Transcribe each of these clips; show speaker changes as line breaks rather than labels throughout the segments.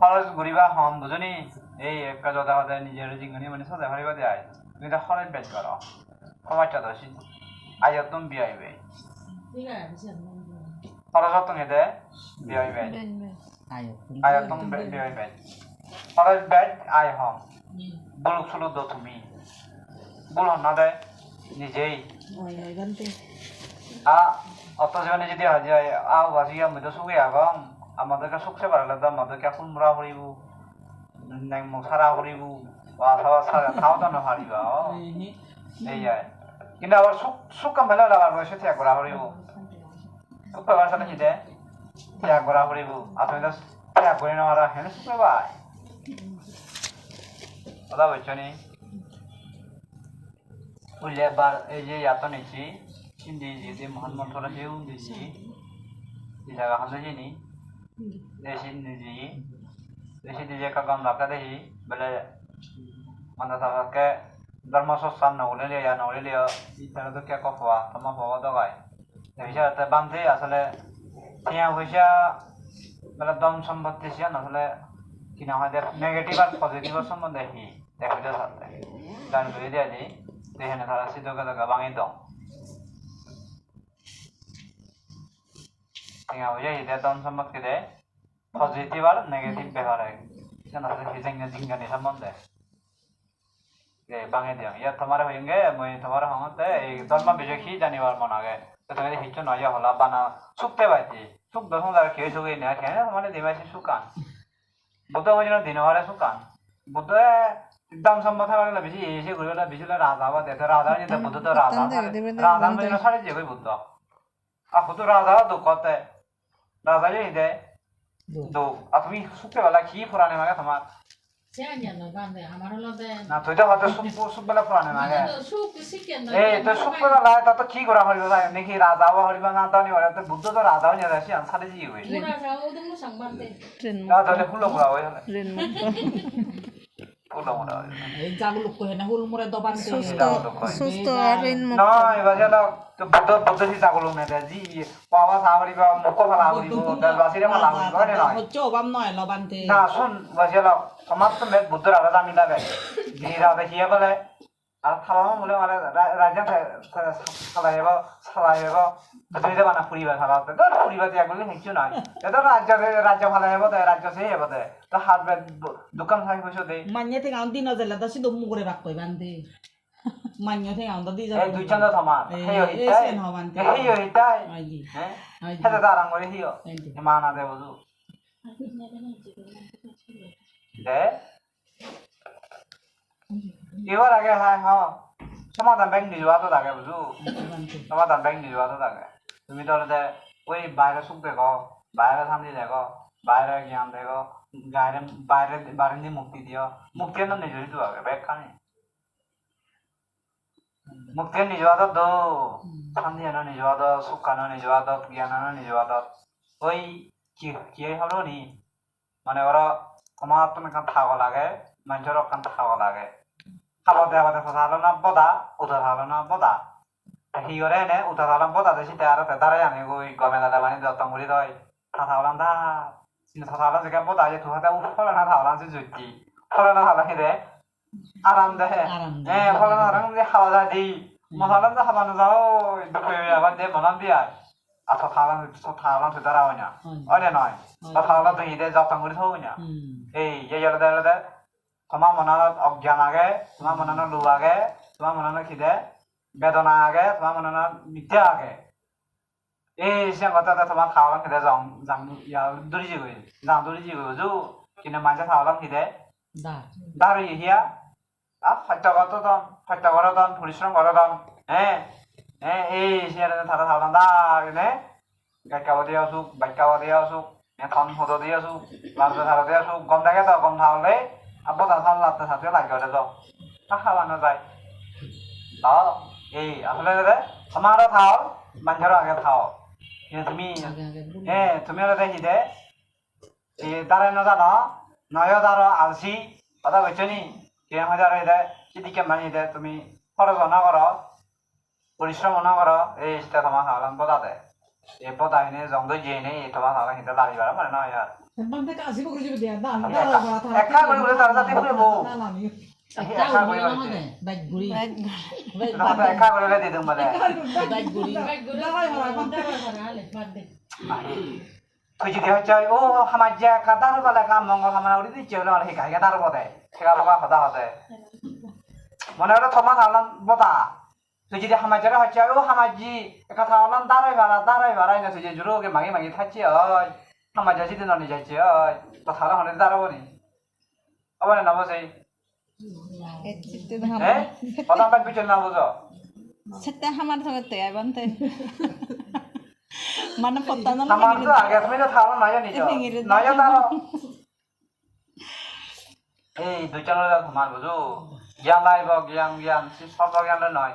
খরচ ঘুরিবা হম বুঝনি এই একটা জদা হতে নিজের জিঙ্গনি মানে সাজা হারিবা দেয় তুমি তো খরচ বেচ করো সময়টা তো আজ তুমি বিয়াইবে খরচ তুমি দে বিয়াইবে আয় তুমি বিয়াইবে খরচ বেচ আয় হম বুলুক সুলুক দো তুমি বুল না দে নিজেই অত জীবনে যদি হাজিয় বাজিয়া মধ্যে সুখে আগম আমাদেরকে সুখে পারলে তো আমাদেরকে ফুলমুরা হরিব সারা হরিব বা খাওয়া দাওয়া হারিবা এই কিন্তু আবার সুখ কাম ভালো আবার বয়সে ত্যাগ করা হরিব সুখ পাবার সাথে হিদে ত্যাগ করা হরিব আর তুমি তো ত্যাগ করে নেওয়ারা হেনে সুখ পাবাই কথা বলছো নি উল্লে একবার এই যে ইয়াতো নিচ্ছি hindi jadi mohon motor hiu di sini di jaga hamzah ini di sini dia kagam laka deh bela mana tak ke dharma sosan naule dia itu tu kya kafwa sama bawa tu kai jadi saya terbangde asal tiang huja bela dom sambut sih asal kina ada negatif atau positif sambut deh deh itu sahaja dan beri dia ni deh ni thara situ kata bangin dong tinggal aja itu tahun sama kita positif atau negatif berapa kan ada hijangnya jingga nih sama deh bangnya dia ya tomara hoyenge moi tomara hongate tahun mah bisa ki jani war mana ke tapi ini hijau naya hola bana sukte baji suk dosong dar kiri suke ini akhirnya tomara dimasi sukan butuh macam dino hari sukan butuh tahun sama thara lah bisi isi guru lah bisi lah raja apa deh raja ni deh butuh raja macam sari jago butuh aku tuh raja tuh kote raja ini deh tuh aku mi suke bala ki purane maga sama না তুই তো হয়তো সুখ বেলা পুরানে না এই তো সুখ বেলা লাই তা তো কি করা হইব তাই নাকি রাজাও হইব না তানি হইব তো বুদ্ধ তো রাজাও নিয়ে আসি আনসারে জি হই না তাহলে ফুল মোড়া হই রেন ফুল মোড়া এই জাগুলো কই না ফুল মোড়া দবানতে সুস্থ রেন না এবার যা তো বুদ্ধ সি জাগুলো না জি পাওয়া সামরিবা মুখ ফালা হইব দলবাসিরে ফালা হইব না না হচ্ছে অবাম নয় লবানতে না শুন বাজিলা সমাপ্ত মেট বুদ্ধর আলাদা মিলাবে গিরা দেখিয়ে বলে আর খাওয়া বলে মানে রাজ্য সালাইব তুই তো বানা ফুরিবা খাওয়াতে তো ফুরিবা ত্যাগ করলে কিছু নাই এটা রাজ্য ফালাইব তাই রাজ্য সেই হব তো হাত দোকান খাই পয়সা দে মানিয়ে থেকে আন দিন জেলা দাসি দম করে রাখ কই বান্ধে মানিয়ে থেকে আন দি এই দুই চন্দ থামা হেই হইতাই হ্যাঁ এটা দারাং করে হিও মানা দে বুঝু দে এবার আগে হ্যাঁ হ্যাঁ সমাধান ব্যাংক নিয়ে যাওয়া তো থাকে বুঝু সমাধান ব্যাংক নিয়ে যাওয়া তো থাকে তুমি তো ওই বাইরে সুখ দেখো বাইরে শান্তি দেখো বাইরে জ্ঞান দেখো বাইরে বাইরে মুক্তি দিও মুক্তি তো নিজেরই তো আগে ব্যাগ খানি মুক্তি নিয়ে যাওয়া তো শান্তি আনো নিয়ে যাওয়া তো সুখ আনো নিয়ে যাওয়া তো জ্ঞান আনো নিয়ে যাওয়া তো ওই কি হলো নি মানে ওরা তোমার তুমি কান থাকা লাগে মানুষের কান থাকা লাগে খাবার দেওয়া কথা না বদা উঠা থাকলো না বদা কি করে নে উঠা থাকলাম বদা দেশি আর দাঁড়াই আনে ওই গমে দাদা বানি যত্ন করি দই থাকলাম দা থাকলাম যে বদা যে তুহাতে ফলে না থাকলাম যে জুতি ফলে না থাকলাম দে আরাম দে হ্যাঁ ফলে না আরাম যে খাওয়া যায় দি মশালাম যে খাবানো যাও দুপুরে আবার দে মনাম দিয়া আচ্ছা থাকলাম তো দাঁড়া হয় না ওই নয় থাকলাম তো হিদে যত্ন করি থাকই না এই যে তোমার মনে অজ্ঞান আগে তোমার মনে লোভ আগে তোমার মনে খিদে বেদনা আগে তোমার মনে মিথ্যা আগে এই কথা তোমার খাওয়ালাম খিদে দৌড়ি যাবি দৌড়ি যাবি বুঝু কিন্তু মানুষে খাওয়ালাম খিদে দাঁড়ি হিয়া সত্য করো দন পরিশ্রম করো দন হ্যাঁ হ্যাঁ এই থাকা খাওয়ালাম দাঁড়ে গাইকাব দিয়ে আসুক বাইকাব দিয়ে আসুক এখন হতো দিয়ে আসুক লাঞ্চ থাকা দিয়ে আসুক গম থাকে তো গম থাকলে আব্বা তাহলে লাতে সাথে লাগে ওটা তো খাওয়ানো যায় তো এই আসলে আমারও খাও মানুষেরও আগে খাও কিন্তু তুমি হ্যাঁ তুমি ওটা দেখি দে এই দাঁড়াই না জানো নয় দাঁড়ো আলসি কথা বলছো নি কিরম হাজার হয়ে দেয় সেদিকে মানিয়ে দেয় তুমি খরচ না করো পরিশ্রম না করো এই সেটা তোমার খাওয়ালাম বদা দেয় এই বদা এনে জঙ্গল যে নেই তোমার খাওয়ালাম সেটা দাঁড়িয়ে মানে নয় আর
Bante kasih kok kerja dia, dah,
একা কৰি বোলে তাৰ যাতে ফুৰিব
একটা গুড়ি নহলে বাইক গুড়ি
নহলে একা কৰিলে দি দিম মানে
বাইক গুড়ি
তুই যদি হচ্ছে ও আমার যে কাদার বলে কাম মঙ্গল আমার উড়ি দিচ্ছে ওরা হে গায়ে তার বদে সেগা লগা হদা হদে মনে হলো থমা থাকলাম বদা তুই যদি আমার যে হচ্ছে ও আমার জি কথা হলাম দাঁড়াই বাড়াই না তুই যে জুড়োকে মাগি মাগি থাকছে ওই আমার যে সেদিন অনেক যাচ্ছে ওই কথা হলো হলে দাঁড়াবো নি আবার না বসে হ্যাঁ কথা বাদ বিচল না বুঝো
সেটা আমার সঙ্গে তে বante mana potana na
আমার তো আগে তুমি তো থাকলো না জানি না জানো এই দুই চালালে তোমার বুঝো জ্ঞান লাইব জ্ঞান সব জ্ঞান নয়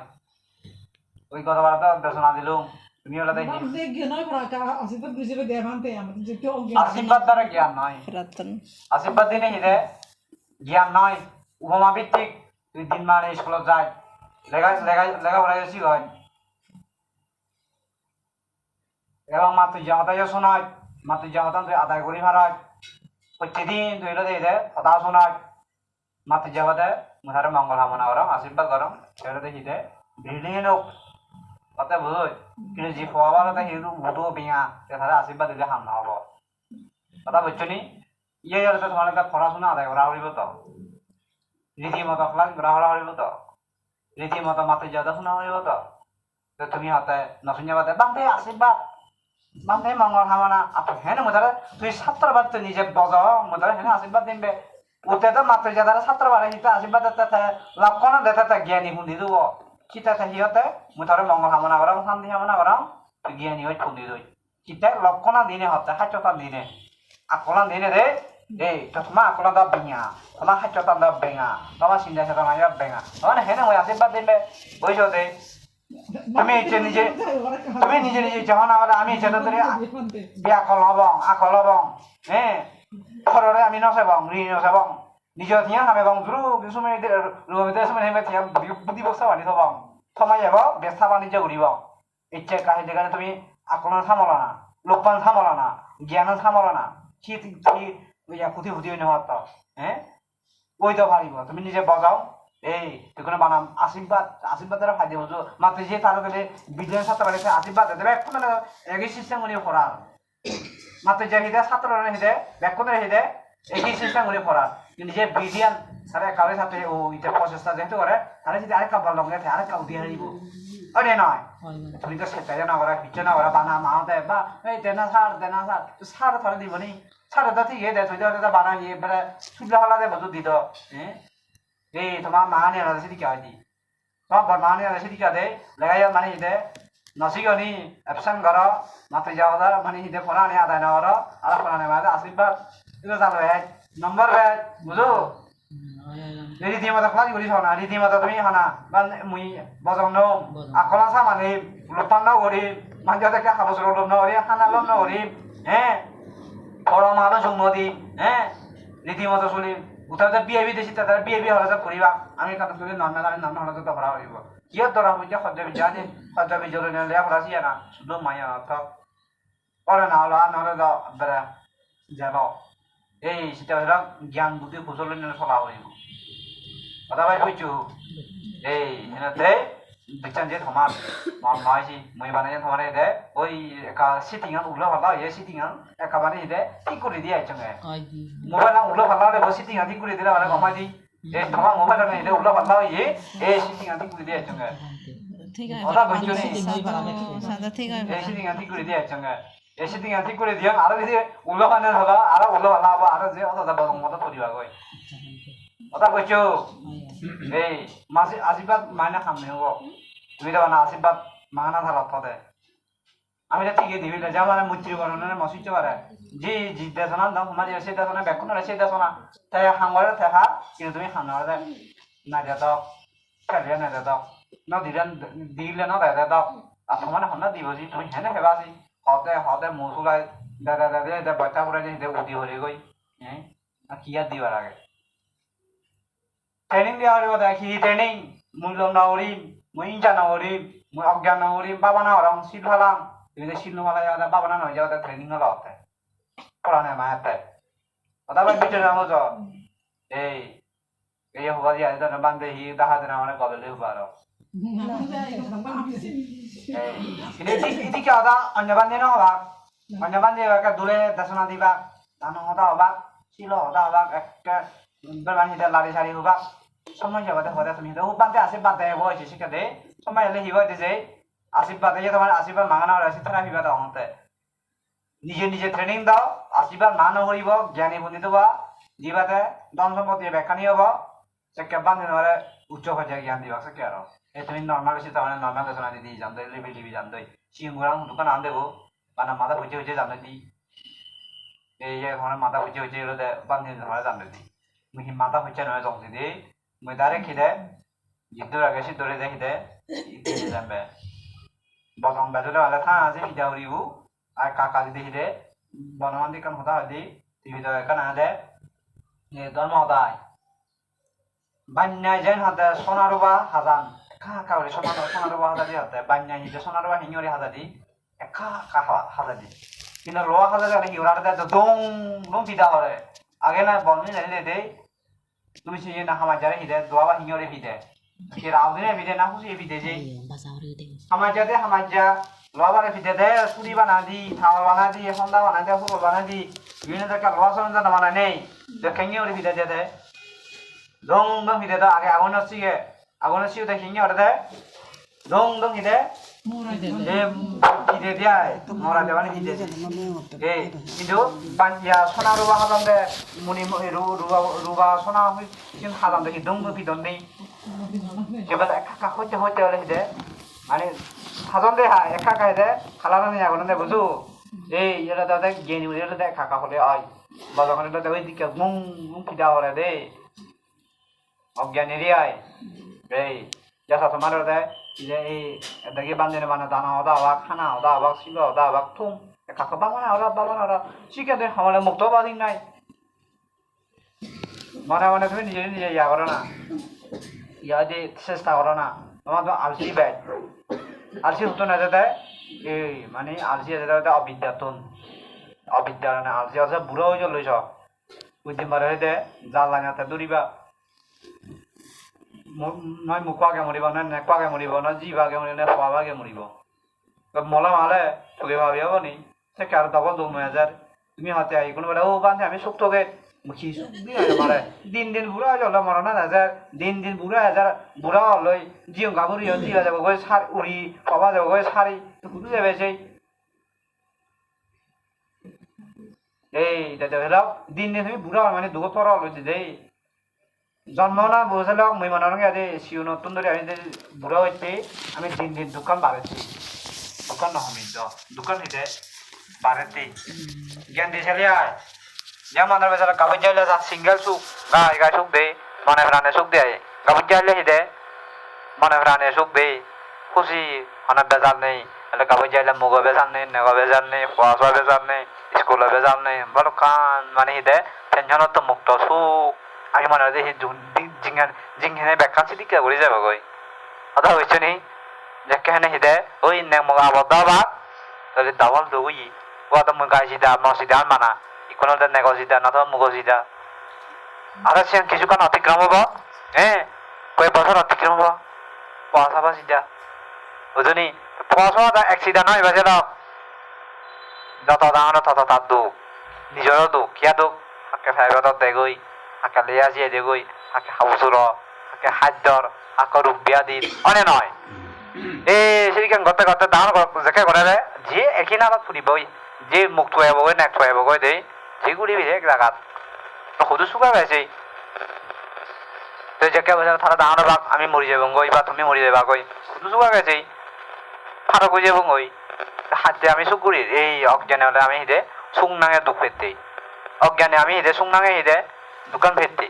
ওই কথাবার্তা দেশনা দিলুম তুমি ওটা দেখি
Bante gino beraka, asih tuh kerja dia bante, amat jadi orang.
আশীর্বাদ দ্বারা জ্ঞান নয়
ratan
আশীর্বাদ দিনে হিদে জ্ঞান নয় উপমা ভিত্তিক তুই দিন মানে স্কুলত যায় লেখাপড়া বেশি হয় এবং মাতৃ জামাতাই শোনায় মাতৃ জামাতা তুই আদায় করি হারায় প্রতিদিন তুই হিদে কথা শোনায় মাতৃ জামাতে মুখারে মঙ্গল কামনা করম আশীর্বাদ করম সেটা হিদে বিল্ডিং লোক তাতে বুঝ কিন্তু যি খোৱাবাৰতে সেইটো বুটো বিঙা তেথাৰে আশীৰ্বাদ দিলে হাম নহ'ব কথা বুঝছো নি ইয়ে যাতে তোমালোকে পঢ়া-শুনা আদায় কৰা কৰিব তো রীতিমতো ক্লাস গ্রহণ কৰিব তো রীতিমতো মাতৃ জাদা শুনা কৰিব তো তুমি হাতে নশুনিয়া বাদে বান্ধে আশীর্বাদ বান্ধে মঙ্গল কামনা আপনি হেন মুধারে তুই ছাত্রবাদ তুই নিজে বজাও মুধারে হেন আশীর্বাদ দিবে উঠে তো মাতৃ জাদারে ছাত্রবাদে হিতে আশীর্বাদ দিতে লাভ কোনো দেতে জ্ঞানী শুনি দিব kita tahiyate mutare mongol hamana gorong sandi hamana gorong giani oi thundi doi kita lokona dine hotte hachota dine akola dine de totma akola da binya toma hachota da benga toma sinda sata maya benga ona hene moi asibad dinbe boijo de তুমি নিজে যখন আমরা আমি ছেলে ধরে বিয়া কলবং আকলবং হ্যাঁ খররে আমি নসেবং ঋণ নসেবং নিজে থিয়া হামে বং দ্রু বিসুমে রুমে সময় হেমে থিয়া বুদ্ধি বক্সা বানি থবং সময় যাব ব্যবসা বাণিজ্য করিব ইচ্ছে কাহে যেখানে তুমি আকলন সামলা না লোকপান সামলা না জ্ঞান সামলা না কি খুঁটি খুঁটি নহত হ্যাঁ ওই তো পারিব তুমি নিজে বজাও এই তুই বানাম আশীর্বাদ দ্বারা ফাইদে বুঝো মাত্র যে তার গেলে বিজয় ছাত্র বাড়িতে আশীর্বাদ দেবে এখন একই সিস্টেম উনি পড়ার মাত্র যে হিদে ছাত্র হিদে ব্যাকুণ হিদে একই সিস্টেম উনি পড়ার কিন্তু যে বিডিয়ান তারা কাউরে সাথে ও ইতে প্রচেষ্টা যেহেতু করে তারা যদি আরেক কাপড় লঙ্গে আরেক উঠি হারিব ওরে নয় তুমি তো সেটাই না করা পিছনে না করা বানা মা দেয় বা এই দেনা সার তো সার ধরে দিব নি সার তো ঠিক দে তুই তো বানা ইয়ে বেড়ে সুবিধা হলা দে বুঝু দিত হ্যাঁ এই তোমার মা নিয়ে আলাদা সেটি কাজ দি তোমার মা নিয়ে আলাদা সেটি কাজ দে লাগাই মানে হিদে নসিগনি অ্যাবসেন্ট করো মাত্র যাওয়া মানে হিদে ফোনা নিয়ে আদায় না করো আর ফোনা নিয়ে মানে আশীর্বাদ এটা চালু নম্বর বুঝো রীতিমতো ক্লাস করি না রীতিমতো তুমি হানা বা মুই বজং ন আকলা সামানি লোপান ন করি মানুষ দেখে খাবছর লোভ ন করি খানা লোভ ন করি হ্যাঁ বড় মাদা জন্ম দি হ্যাঁ রীতিমতো চলি উঠাতে বিয়ে দেশি তাদের বিয়ে হলে যে করিবা আমি কথা তুলি নর্মাল হলে তো ভরা হইব কিয় ধরা হইছে সহ্য বিজয় সহ্য বিজয় নিলে ভরাছি না শুধু মায়া অর্থ পরে না হলো আর নহলে বেড়া যাব এই সেটা হলো জ্ঞান বুদ্ধি কুশল নিয়ে চলা হইব কথা ভাই কইছো এই এনাতে বিচান যে তোমার মাইছি মই বানাই তোমার দে ওই কা সিটিং আন উলা ভালা এ সিটিং আন একা বানাই দে ঠিক করে দিয়ে আইছঙ্গে মোবাইল আন উলা ভালা রে সিটিং আন ঠিক করে দিলে আরে কমাই দি এ তোমার মোবাইল আন দে উলা ভালা এ সিটিং আন ঠিক করে দিয়ে আইছঙ্গে
ঠিক আছে
কথা কইছো নি
সাদা ঠিক আছে
এ সিটিং আন ঠিক করে দিয়ে আইছঙ্গে এ সিটিং আন ঠিক করে দিয়া আর যদি উলা বানাই হলা আর উলা ভালা বা আর যে অত যাব মত করিবা কই কথা কইছো এই মাসি আশীর্বাদ মাইনা খামনি হবো তুমি তো না আশীর্বাদ মানা থাকার পথে আমি ঠিকই দিবি যা মানে মুচি বানানো মসিতে পারে যে জিজ্ঞাসনা দাম সমাজ এসে দেশনা ব্যাকুণ এসে দেশনা তাই হাঙ্গরে থাকা কিন্তু তুমি হাঙ্গরে না দে দাও খেলে না দে দাও না দিলে না দে দাও আর তোমার হন্না দিব যে তুমি হেনে হেবাছি হতে মুসুলাই দে বাচ্চা পড়ে যে উদি হরে গই হ্যাঁ আর কি আর দিবার আগে ট্রেনিং দেওয়া হইব দেখি ট্রেনিং মূল্য না করিম মই ইঞ্জা না করিম মই অজ্ঞান না করিম বাবা না হরং সিল ফালাম তুমি শিল নমালা যাওয়া বাবা না হয়ে যাওয়া ট্রেনিং হলো হতে পড়ানে মায়াতে কথা বাদ বিচে নামো চ এই হবা দিয়া এটা বান্দে হি দাহা দেনা মানে কবলে হবা আর 이디게 하다 언제반대는 허박 언제반대 그 노래 대선아 디박 나는 하다 허박 싫어 하다 허박 그 별만 히다 라리 사리 허박 선물 잡아다 허다 섬이다 후반대 아시바대 뭐 지시켜대 선물 열래 히바 되지 아시바대 ये तुम्हारे आशीर्वाद मांगना और ऐसी तरह हिबाद होते निजे निजे ट्रेनिंग दाओ आशीर्वाद मान होइब ज्ञानी बंदित बा जीवाते धन सम्पत्ति बेकानी हबो सेके बांधे नरे उच्च पर्যায়ে জ্ঞান দিবা সে কেন এই তুমি নরমাল আছে তাহলে নরমাল দেশনা দিদি জানতে লেভেল টিভি জানতে সিংগুরাং দোকান আন দেবো মানে মাথা হইছে হইছে জানতে দি এই যে মানে মাথা হইছে হইছে এলে বান্ধে ধরে জানতে দি মুই মাথা হইছে নয় জংসি দি মুই ডাইরেক্ট খিদে জিদ্দুর আগে সি ধরে দেখিতে ইতি জানবে বসং বাজলে আলে থা আছে হিদাউরিবু আর কাকা যদি হিদে বনমান্দি কান হতা হদি টিভি দে কান আদে এ ধর্ম হতায় বান্যায় যেন হাতে সোনারুবা হাজান একা একা করে সোনারুবা হাজাদি হাতে বান্যায় হিজে সোনারুবা হিঙরি হাজাদি একা একা হাজাদি কিন্তু লোয়া হাজাদি হলে হিওরাটা দেয় দং দং পিদা হরে আগে না বলনি জানি দে তুমি সে না হামাজারে হিদে দোয়াবা হিঙরি হিদে কে রাউদিনে হিদে না খুশি হিদে যে হামাজাদে হামাজা লোয়াবারে হিদে দে সুরি বানা দি থাওয়া বানা দি হন্দা বানা দি ফুল বানা দি বিভিন্ন জায়গা লোয়া সরঞ্জাম বানা নেই তো কেঙ্গি হিদে দে dong dong hide da age agono siu da hingi orde dong dong hide hide dia mora dewan hide কিন্তু বান্যা সোনা রুবা হাজাম দে মুনি রুবা সোনা হই কিন হাজাম দে দং দং পিদন নেই কেবল একা হইতে হইতে হলে হিদে মানে হাজাম দে হা একা একা হিদে খালানা নি আgono দে বুঝু এই এরা দা গেনি এরা দে একা একা হলে আই বাজাখানে দা ওই দিকে মুং মুং পিদা হলে দে অজ্ঞানী রিয়াই এই যাসা তোমার দেয় যে এই এদিকে বান্ধে মানে দানা হদা হওয়া খানা হদা হওয়া শিল হদা হওয়া থুম কাকা বাবানা ওরা শিখে দেয় আমাদের মুক্ত বাদিন নাই মনে মনে তুমি নিজে নিজে ইয়া করো না ইয়া যে চেষ্টা করো না তোমার তো আলসি ব্যাগ আলসি হতো না যেতে এই মানে আলসি যেতে অবিদ্যাতন অবিদ্যা না আলসি আছে বুড়ো হয়ে চলেছ বুদ্ধি মারে হইতে জাল লাগাতে দৌড়িবা নয় মুখোয়াকে মরিব নয় নেকোয়াকে মরিব নয় জিভাকে মরিব নয় খোয়াবাকে মরিব মলা মালে তোকে ভাবি হব নি সে কার দখল দৌ ৯০০০ তুমি হাতে আই কোনো বেলা ও বান্ধে আমি সুখ তোকে মুখি মারে দিন দিন বুড়া হলে মর না হাজার দিন দিন বুড়া হাজার বুড়া হলই জিও গাবুরি জিয়া যাব গই সার উড়ি পাবা যাব গই সারি কুদু যাবে সেই এই দাদা হেলা দিন দিন তুমি বুড়া মানে দুগো পর হলো দেই জন্ম না বুঝাল মই মনে আগে সিও নতুন ধরে আমি বুড়া হইতে আমি দিন দিন দোকান বাড়াচ্ছি দোকান নহমিত দোকান হইতে বাড়াতে জ্ঞান দিয়েছিলে আয় যেমন আমাদের বেচারা কাগজ যাইলে সিঙ্গেল সুখ গায়ে সুখ দে মনে প্রাণে সুখ দেয় কাগজ যাইলে হিদে মনে প্রাণে সুখ দে খুশি অনেক বেজার নেই তাহলে কাগজ যাইলে মুগো বেজার নেই নেগো বেজার নেই পড়াশোনা বেজার নেই স্কুলে বেজার নেই বলো কান মানে হিদে টেনশনত তো মুক্ত সুখ আমি মনে হয় জিংহেনে ব্যাখ্যান্সি দিকে ঘুরে যাবো গই কথা হয়েছে নি যে কেনে হিদে ওই নে মগা আবদ্ধ বা তাহলে দাওয়াল দই ও তো মুগা সিদা মসিদা মানা ইকোনো তে নেগো সিদা না তো মুগো সিদা আর সে কিছুক্ষণ অতিক্রম হবো হ্যাঁ কয়েক বছর অতিক্রম হবো পড়াশোনা সিদা বুঝুনি পড়াশোনাটা এক সিদা নয় বাজে দাও যত দাঁড়ানো তত তার দুঃখ নিজেরও দুঃখ কিয়া দুঃখ আকে ফাইভত দেগই আকে লেয়া জিয়ে দেগই আকে হাউসুর আকে খাদ্যর আকে রোগ ব্যাধি অনে নয় এই সেদিকে গতে গতে দাঁড় জেকে করে রে যে একই নামত ফুরিবই যে মুখ থুয়াবগৈ নেক থুয়াবগৈ দেই যেগুলি এক জায়গাত সদু চুকা গাইছে তো জেকে বসে তারা দাঁড়ানো বাক আমি মরি যাবগৈ বা তুমি মরি যাবাগৈ সদু চুকা গাইছে ফারক হয়ে যাবগৈ হাতে আমি চুকুরি এই অজ্ঞানে হলে আমি হিদে চুং নাঙে দুঃখ পেতে অজ্ঞানে আমি হিদে চুং নাঙে হিদে দোকান ফেরতে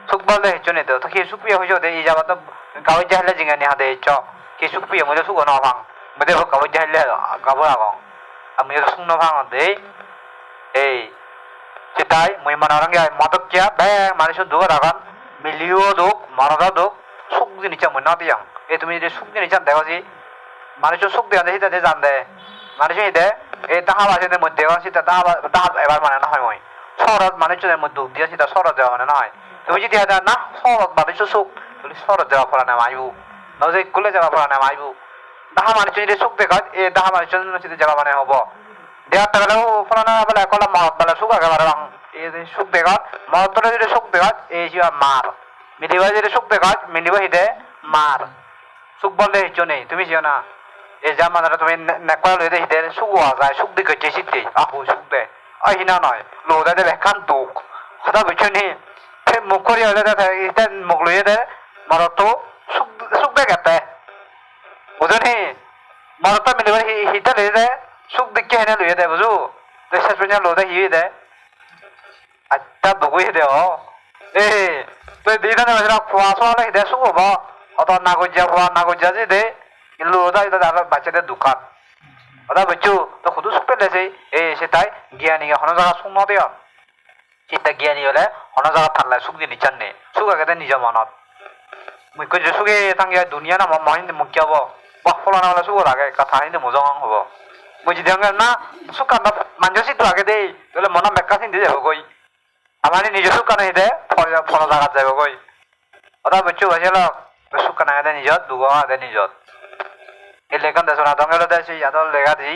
সুখ বললে হেঁচো নিতে তো কি সুখ পিয়া হয়েছে ওদের এই যাবা তো গাঁৱত যাইলে জিঙানি হাতে চ কি সুখ পিয়া মধ্যে সুখ নভাং মধ্যে গাঁৱত যাইলে গাবো আগং আমি সুখ নভাং দেই এই সেটাই মই মনে মদক কিয়া বে মানুষ দুঃখ রাখান মিলিও দুঃখ মনদা দুঃখ সুখ জিনিস মই না দিয়াং এই তুমি যদি সুখ জিনিস দেখো যে মানুষের সুখ দেওয়া দেখি তাদের জান দে মানুষ দে এই তাহা বাসে মধ্যে তাহা এবার মানে না হয় মই শহরত মানুষজনের মধ্যে দুঃখ দিয়ে সেটা শহরত যাওয়া মানে নয় তুমি যদি এটা না শহরত মানুষ সুখ তুমি শহরত যাওয়া পড়া নেওয়া আইবু নজে কুলে যাওয়া পড়া নেওয়া আইবু দাহা মানুষ যদি সুখ দেখাত এ দাহা মানুষজন যদি যাওয়া মানে হব দেহাটা বেলা ফলানা বেলা কলা মহৎ বেলা সুখ আগে বারে এই যে সুখ দেখাত মহত্তরে যদি সুখ দেখাত এই যে মার মিলিবা যদি সুখ দেখাত মিলিবা হিদে মার সুখ বললে হিচো নেই তুমি জিও না এই যা মানে তুমি নেকড়া লইতে হিদে সুখ হওয়া যায় সুখ দিকে চেয়েছিতে আহু সুখ দে হিনা নয় লোদা দে বেখান দুঃখ কথা বুঝছো নি মুখ করি হলে এটা মুখ লইয়ে দে মরত সুখ সুখ দে গেতে বুঝনি মরত মিলিবা হিটা লইয়ে দে সুখ দিকে হেনে লইয়ে দে বুঝু তো শেষ পর্যন্ত লোদা হিয়ে দে আচ্ছা দুগুই দে এ তুই দিনা না বেজরা খোয়া সোয়া হিদে সুখ হবো অত নাগজা খোয়া নাগজা যে দে লোদা এটা দাঁড়া বাচ্চাদের দোকান কথা বুঝছো তো শুধু সুখ পেলেছে এই সেটাই জ্ঞানী হনো জায়গা সুখ নদেয় চিন্তা জ্ঞানী হলে হনো জায়গা থাকলে সুখ দিয়ে নিচান নে সুখ আগে নিজ মনত মুখ্য যে সুখে থাকি দুনিয়া না মহিন্দে মুখ্য হব বাহ ফলানা হলে সুখ আগে কথা হিন্দে মোজং হব মই যদি না সুখ কান্দ মানুষ সিদ্ধ আগে দেই তাহলে মন বেকা চিন্তি যাব গই আমার নিজ সুখ কানে দে ফল জায়গাত যাব গই কথা বুঝছো ভাইছিল সুখ কানে দে নিজত দুগ আগে নিজত এই লেখান দেশ না দঙ্গল দেশ ইয়াদল লেখা দি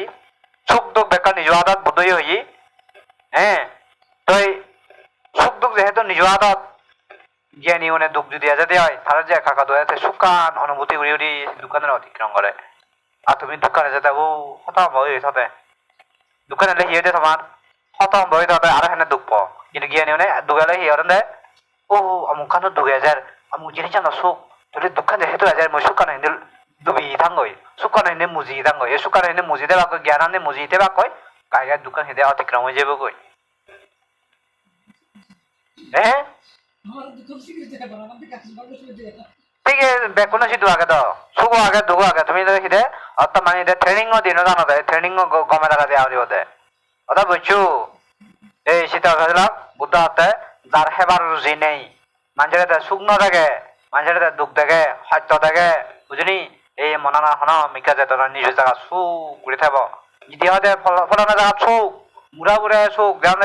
সুখ দুঃখ বেকার নিজ আদত বুদ্ধই হই হ্যাঁ তই সুখ দুঃখ যেহেতু নিজ আদত জ্ঞানী মানে দুঃখ যদি আজাদি হয় তারা যে একা কাদো আছে সুখান অনুভূতি উড়ি উড়ি দোকানের অতিক্রম করে আর তুমি দোকানে যেতে ও হতাম হয়ে থাকে দোকানে এলে হিয়ে দে তোমার হতাম হয়ে থাকে আর হেনে দুঃখ কিন্তু জ্ঞানী মানে দুগালে হিয়ে দে ও আমুক খানো দুগে হাজার আমুক জিনিস জানো সুখ যদি দোকান যেহেতু হাজার মই সুখান হিন্দে দুবি থাঙ্গই সুখান হিন্দে মুজি থাঙ্গই এই সুখান হিন্দে মুজি দেবা কই জ্ঞান হিন্দে মুজি দেবা কই গায়ের দোকান হিন্দে অতিক্রম হয়ে যাবে কই হ্যাঁ ঠিক আছে বেকুনো সিধু আগে দাও সুখ আগে দুগো আগে তুমি হিদে অত মানে ট্রেনিং দিন জানো দে ট্রেনিং গমে দ্বারা দেওয়া দিব দে অত বুঝছো এই শীত বুদ্ধ হাতে যার হেবার রুচি নেই মানুষের সুখ ন থাকে মানুষের দুঃখ থাকে সত্য থাকে বুঝলি এই মনানা হন মিকা যে তোর নিজ জায়গা সুখ করে থাকব যদি হতে ফলানা জায়গা সুখ মুড়া মুড়ে সুখ যেমন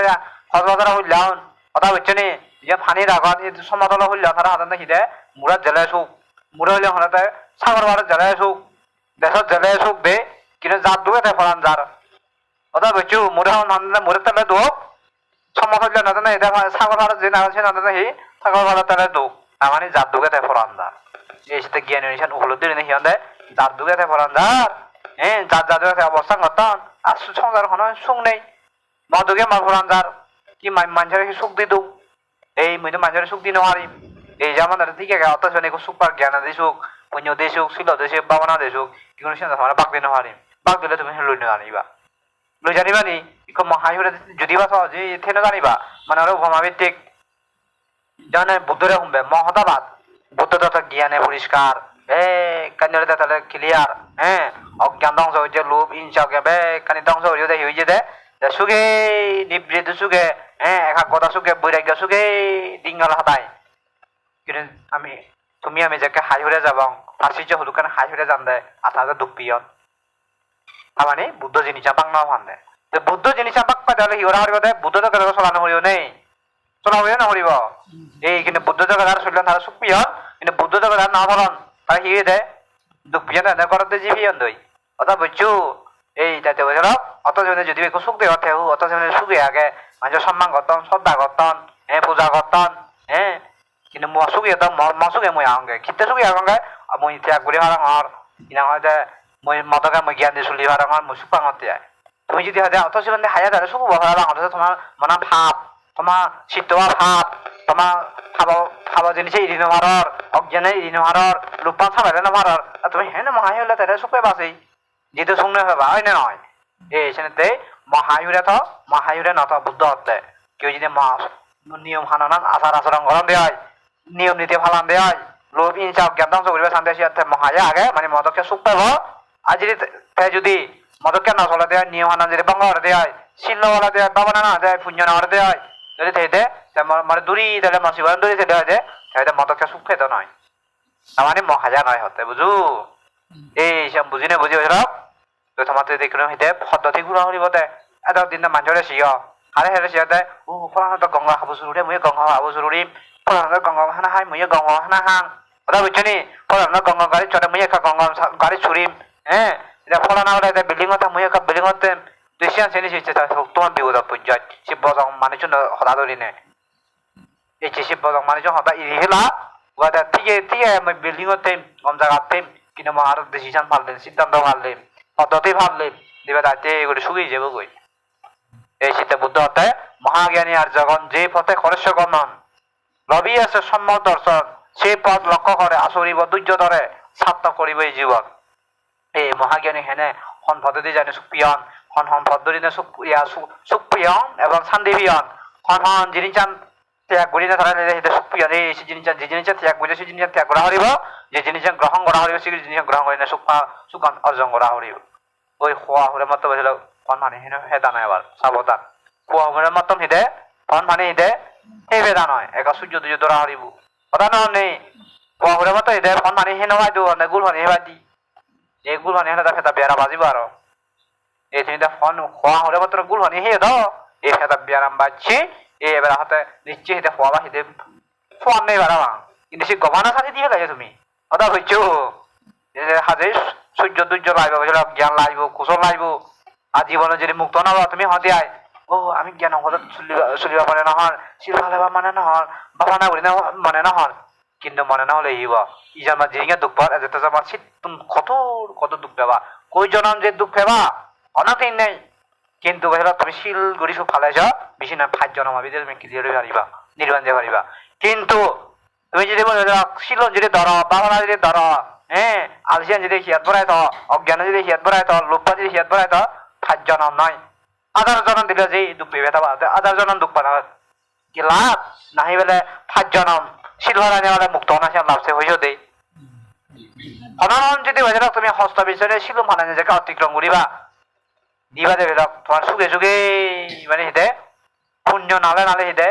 হজবাজারা হইলাম কথা বুঝছো নি যে ফানির আগত এই সমতল হইলাম তারা হাতে দেখি দে মুড়াত জেলে সুখ মুড়ে হইলে হতে সাগর বাড়ির জেলে সুখ দেশত জেলে সুখ দে কিন্তু যার দুগে থাকে ফলান যার কথা বুঝছো মুড়ে হন মুড়ে তালে দুঃখ সমতল হইলে নাজানে এটা সাগর বাড়ির যে নাগাছে নাজানে হি সাগর বাড়ির তালে দুঃখ তার মানে যার দুগে থাকে ফলান যার এই সাথে জ্ঞান অনুসান উপলব্ধি নেই হিয়ান্দে যার দুগে থাকে ফলান যার হ্যাঁ যার যার দুগে অবস্থা গতন আর সংসার হন সুখ নেই মধুকে মার ফলান যার কি মানুষের সুখ দি দুঃখ এই মই মানুষের সুখ দি নোৱাৰিম এই যেমন ঠিক আছে অথচ সুখ পার জ্ঞান দি সুখ অন্য দে সুখ ছিল দে ভাবনা দে সুখ কি কোনো সিদ্ধান্ত আমরা বাক দি নোৱাৰিম বাক দিলে তুমি লৈ নোৱাৰিবা লৈ জানিবা নি ইকো মহায়ুরে যদি বা যে থেন জানিবা মানে ওরা ভমাভিত্তিক জানে বুদ্ধরে শুনবে মহতাবাদ বুদ্ধ তথা জ্ঞানে পরিষ্কার কান্যরে তাহলে ক্লিয়ার হ্যাঁ অজ্ঞান ধ্বংস হয়েছে লোভ হিংসা বে কানি ধ্বংস হয়ে হয়েছে দে সুখে নিবৃত সুখে হ্যাঁ একাগ্রতা সুখে বৈরাগ্য সুখে ডিঙ্গল হাতায় কিন্তু তুমি আমি যাকে হাই হয়ে যাব আশ্চর্য হলো কেন হাই হয়ে যান দে আতাকে দুঃখ পিয়ন মানে বুদ্ধ জিনিসা পাক না ফান দে বুদ্ধ জিনিসা পাক পাই তাহলে হিওরা হরিব দে বুদ্ধ তো কেন চলানো হরিব নেই চলা হইও না হরিব এই কিন্তু বুদ্ধ জগৎ আর চললেন তারা সুখ পিয়ন কিন্তু বুদ্ধ জগৎ আর না ফলন তারা হিয়ে দে দুঃখ পিয়ন এনে করতে যে পিয়ন দই অথা বুঝছো এই তাতে বুঝল অত যদি একটু সুখ দিয়ে অর্থে অত সুখে আগে মানুষের সম্মান করতন শ্রদ্ধা করতন হ্যাঁ পূজা করতন হ্যাঁ কিন্তু সুখে তো সুখে মই আহোগে খিতে সুখে আহোগে মই ত্যাগ করি হারাঙর কিনা হয় যে মই মদকে মই জ্ঞান দিয়ে চলি হারাঙর মই সুখ পাঙতে যায় তুমি যদি হয় অত সেখানে হায়া তাহলে সুখ হারাঙ অথচ তোমার মনা ভাব তোমার চিত্তৱা ভাব তোমার খাব জিনিসে ইরি নোহারর অজ্ঞানে ইরি নোহারর লুপান সাবাইলে নোহারর তুমি হেন মহাই হলে তাহলে সুখে বাঁচি যেহেতু শুনে হবা হয় না নয় এই সেনেতে মহায়ুরে নথ বুদ্ধ হতে কেউ যদি নিয়ম হানান আচার আচরণ গরম দেওয়া হয় নিয়ম নীতি ফালান দেওয়া হয় লোভ হিংসা অজ্ঞান ধ্বংস করিবে শান্তি সিয়াতে মহায়ে আগে মানে মদকে সুখ পাব আর যদি মদকে নচলে দেওয়া নিয়ম হানান যদি ভঙ্গ করে দেওয়া হয় শিল্লওয়ালা দেওয়া বাবা না দেয় পুণ্য না করে দেওয়া হয় যদি থেতে মানে দূরি তাহলে মসিবান দূরি দেওয়া হয় তাহলে মদকে সুখ খেতে নয় তার মানে মহাজা নয় হতে বুঝু এই সব বুঝি নে বুঝি হইল তো তোমার দেখুন হিতে পদ্ধতি গুণ হরিব দে এত দিন মানুষরে শিয় হারে হারে সিয়াতে ও ফলানো তো গঙ্গা হাবু সুরুরে মুয়ে গঙ্গা হাবু সুরুরি ফলানো গঙ্গা হানা হাই মুয়ে গঙ্গা হানা হাং ওটা বুঝছনি ফলানো গঙ্গা গাড়ি চড়ে মুয়ে কা গঙ্গা গাড়ি ছুরিম হ্যাঁ এটা ফলানো ওটা বিল্ডিং হতে মুয়ে কা বিল্ডিং হতে দুইশান সেনি সিচ্ছে তোমার বিপদ পর্যায় সে বজং মানুষ হতা ধরি নে এই সে বজং মানুষ হতা ইরি হেলা ওটা ঠিকই আমি বিল্ডিং হতে কম জায়গা তেম কিন্তু মা আরো ডিসিশন ফাললেন সিদ্ধান্ত ফাললেন পদ্ধতি ভাবলেন দিবে তাতে এগুলো শুকিয়ে যাবো কই এই শীতে বুদ্ধ হতে মহাজ্ঞানী আর জগন যে পথে করেশ্বর নন লবি আছে সম্যক দর্শন সেই পথ লক্ষ্য করে আসরিব ধৈর্য ধরে ছাত্র করিব এই জীবন এই মহাজ্ঞানী হেনে হন পদ্ধতি জানে সুপ্রিয়ন হন পদ্ধতি সুপ্রিয়ন এবং শান্তিপ্রিয়ন হন যিনি চান ত্যাগ করি না তারা সুপ্রিয়ন এই জিনিস যে জিনিস ত্যাগ করে সেই জিনিস ত্যাগ করা হরিব যে জিনিস গ্রহণ করা হরিব সেই জিনিস গ্রহণ করি না সুখ অর্জন করা হরিব ওই খোয়া হলে মতো বলছিল ফোন মানে হেন হেদা নয় আবার সাবধান খোয়া হলে মতন হিদে ফোন মানে হিদে সেই ভেদা নয় একা সূর্য দুর্য দৌড়া হরিব কথা নেই খোয়া হলে মতো হিদে ফোন মানে হেন হয় দু গুল মানে হেবা দি এই গুল মানে হেন ফেতা বেড়া বাজিব আর এই তুমি ফোন খোয়া হলে মাত্র গুল মানে হে দ এই ফেতা বেড়াম বাজছি এই এবার হাতে নিশ্চয় হিদে খোয়া বা হিদে ফোন নেই বেড়াবা কিন্তু সে গভানা সাথে দিয়ে গেছে তুমি কথা হইছো হাজে সূর্য দুর্য লাগবে বুঝলাম জ্ঞান লাগবো কুশল লাগবো আর জীবনে যদি মুক্ত না হবা তুমি হতে আয় ও আমি জ্ঞান হঠাৎ চলিবা মানে নহর শিল্পা লেবা মানে নহর বাবা না করি না মানে নহর কিন্তু মনে না হলে ইব ই জামা জিরিঙে দুঃখ পার যেতে যাবা শীত তুমি কত দুঃখ পাবা কই জনম যে দুঃখ পাবা অনাথিন নেই কিন্তু বুঝলা তুমি শিলগুড়ি সব ফালাইছ বেশি না 5 জনম হবে তুমি ক্লিয়ার হয়ে পারিবা নির্বাণ দিয়ে পারিবা কিন্তু তুমি যদি বলে শিল যদি ধরো বাবা যদি ধরো হ্যাঁ আলসিয়ান যদি হিয়াত বড়াই তো অজ্ঞান যদি হিয়াত বড়াই তো লোভা যদি হিয়াত বড়াই তো 5 জনম নয় 1000 জনম দিলে যে দুঃখ পেবে তা 1000 জনম দুঃখ পানা কি লাভ নাহি বলে 5 জনম শিলভারা নেওয়ালে মুক্ত না সে লাভছে হইও দেই অনন যদি বুঝলা তুমি হস্ত বিষয়ে শিল মানে নিজেকে অতিক্রম করিবা দিবা দেবে তোমার সুখে সুখে মানে হিদে পুণ্য নালে হিদে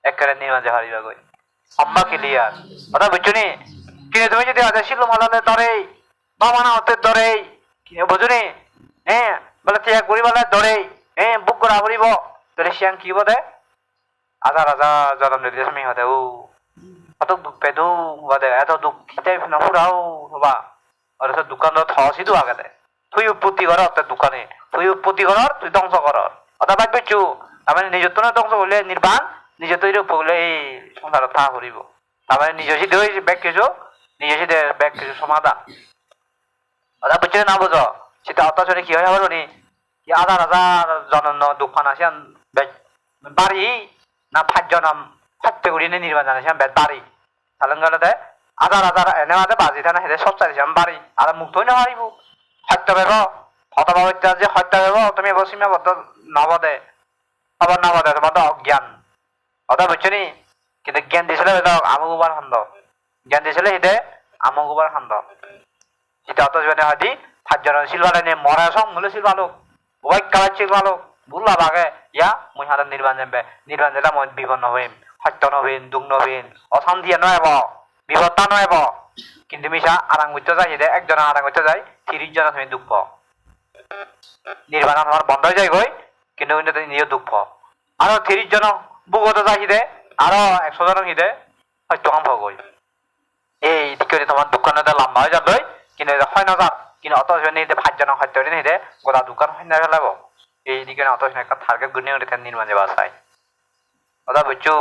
একেবারে নির্মাণে হারিবা গই আম্মা ক্লিয়ার কথা বুঝছো নি কিন্তু তুমি যদি আজ শিল মালালে ধরে বাবানা হতে ধরে বুঝুনি হ্যাঁ বলে ত্যাগ করিবালে ধরে হ্যাঁ বুক করা করিব তাহলে সিয়াং কি বলে হাজার জনম যদি তুমি হতে ও কত দুঃখ পেদু বাদে এত দুঃখ খিতে নহুরাও হবা আর দোকান থসি দু আগে তুই উৎপত্তি কর দোকানে তুই উৎপত্তি কর তুই ধ্বংস কর কথা বাদ পেছু তারমানে নিজত্ব ধ্বংস করলে নির্বাণ নিজে তৈরি করলে এই সংসার থা করিব তারপরে নিজে সিদ্ধ হয়েছে ব্যাগ কিছু নিজে সিদ্ধে ব্যাগ কিছু সমাধান কথা বুঝছে না বুঝো সেটা অত্যাচারে কি হয় বলো নি কি 1000 জনম দোকান আসেন বাড়ি না 5 জনম সত্যি করি নির্বাণ জানাইছেন বাড়ি তালঙ্গালাতে 1000 এনে মাঝে বাজি থানা হেঁটে সব চাইছেন বাড়ি আর মুক্ত হই না হারিব সত্য ভেব হতভাবিতা যে সত্য ভেব তুমি এবার সীমাবদ্ধ নবদে আবার নবদে তোমার তো অজ্ঞান কথা বুঝছো নি কিন্তু জ্ঞান দিয়েছিল আমুক উবার খন্দ জ্ঞান দিয়েছিল হিতে আমুক উবার খন্দ সেটা অত জীবনে হয়তো 5 জন শিলবালে নিয়ে মরা সং মূল্য শিলবালোক ওই কালার শিলবালোক বুল্লা বাগে ইয়া মুই হাতে নির্বাণ যাবে নির্বাণ যেটা মই বিপন্ন হইম সত্য নবীন দুঃখ নবীন অশান্তিয়ে নয় বিপত্তা নয় কিন্তু মিশা আরাং বুঝতে যাই হিদে একজন আরাং বুঝতে যাই 30 জন তুমি দুঃখ নির্বাণ আমার বন্ধ হয়ে যায় গই কিন্তু নিজে দুঃখ আরো 30 জন বুগত যাই হিদে আরো 100 জন হিদে সত্য কাম গই এই দিকে তোমার দোকান লম্বা হয়ে যাবে কিন্তু হয় না যার কিন্তু অত হিদে 5 জন সত্য হিদে গোটা দোকান হয় না ফেলাব এই দিকে অত একটা টার্গেট গুণে নির্মাণ যাবা চাই কথা বুঝছো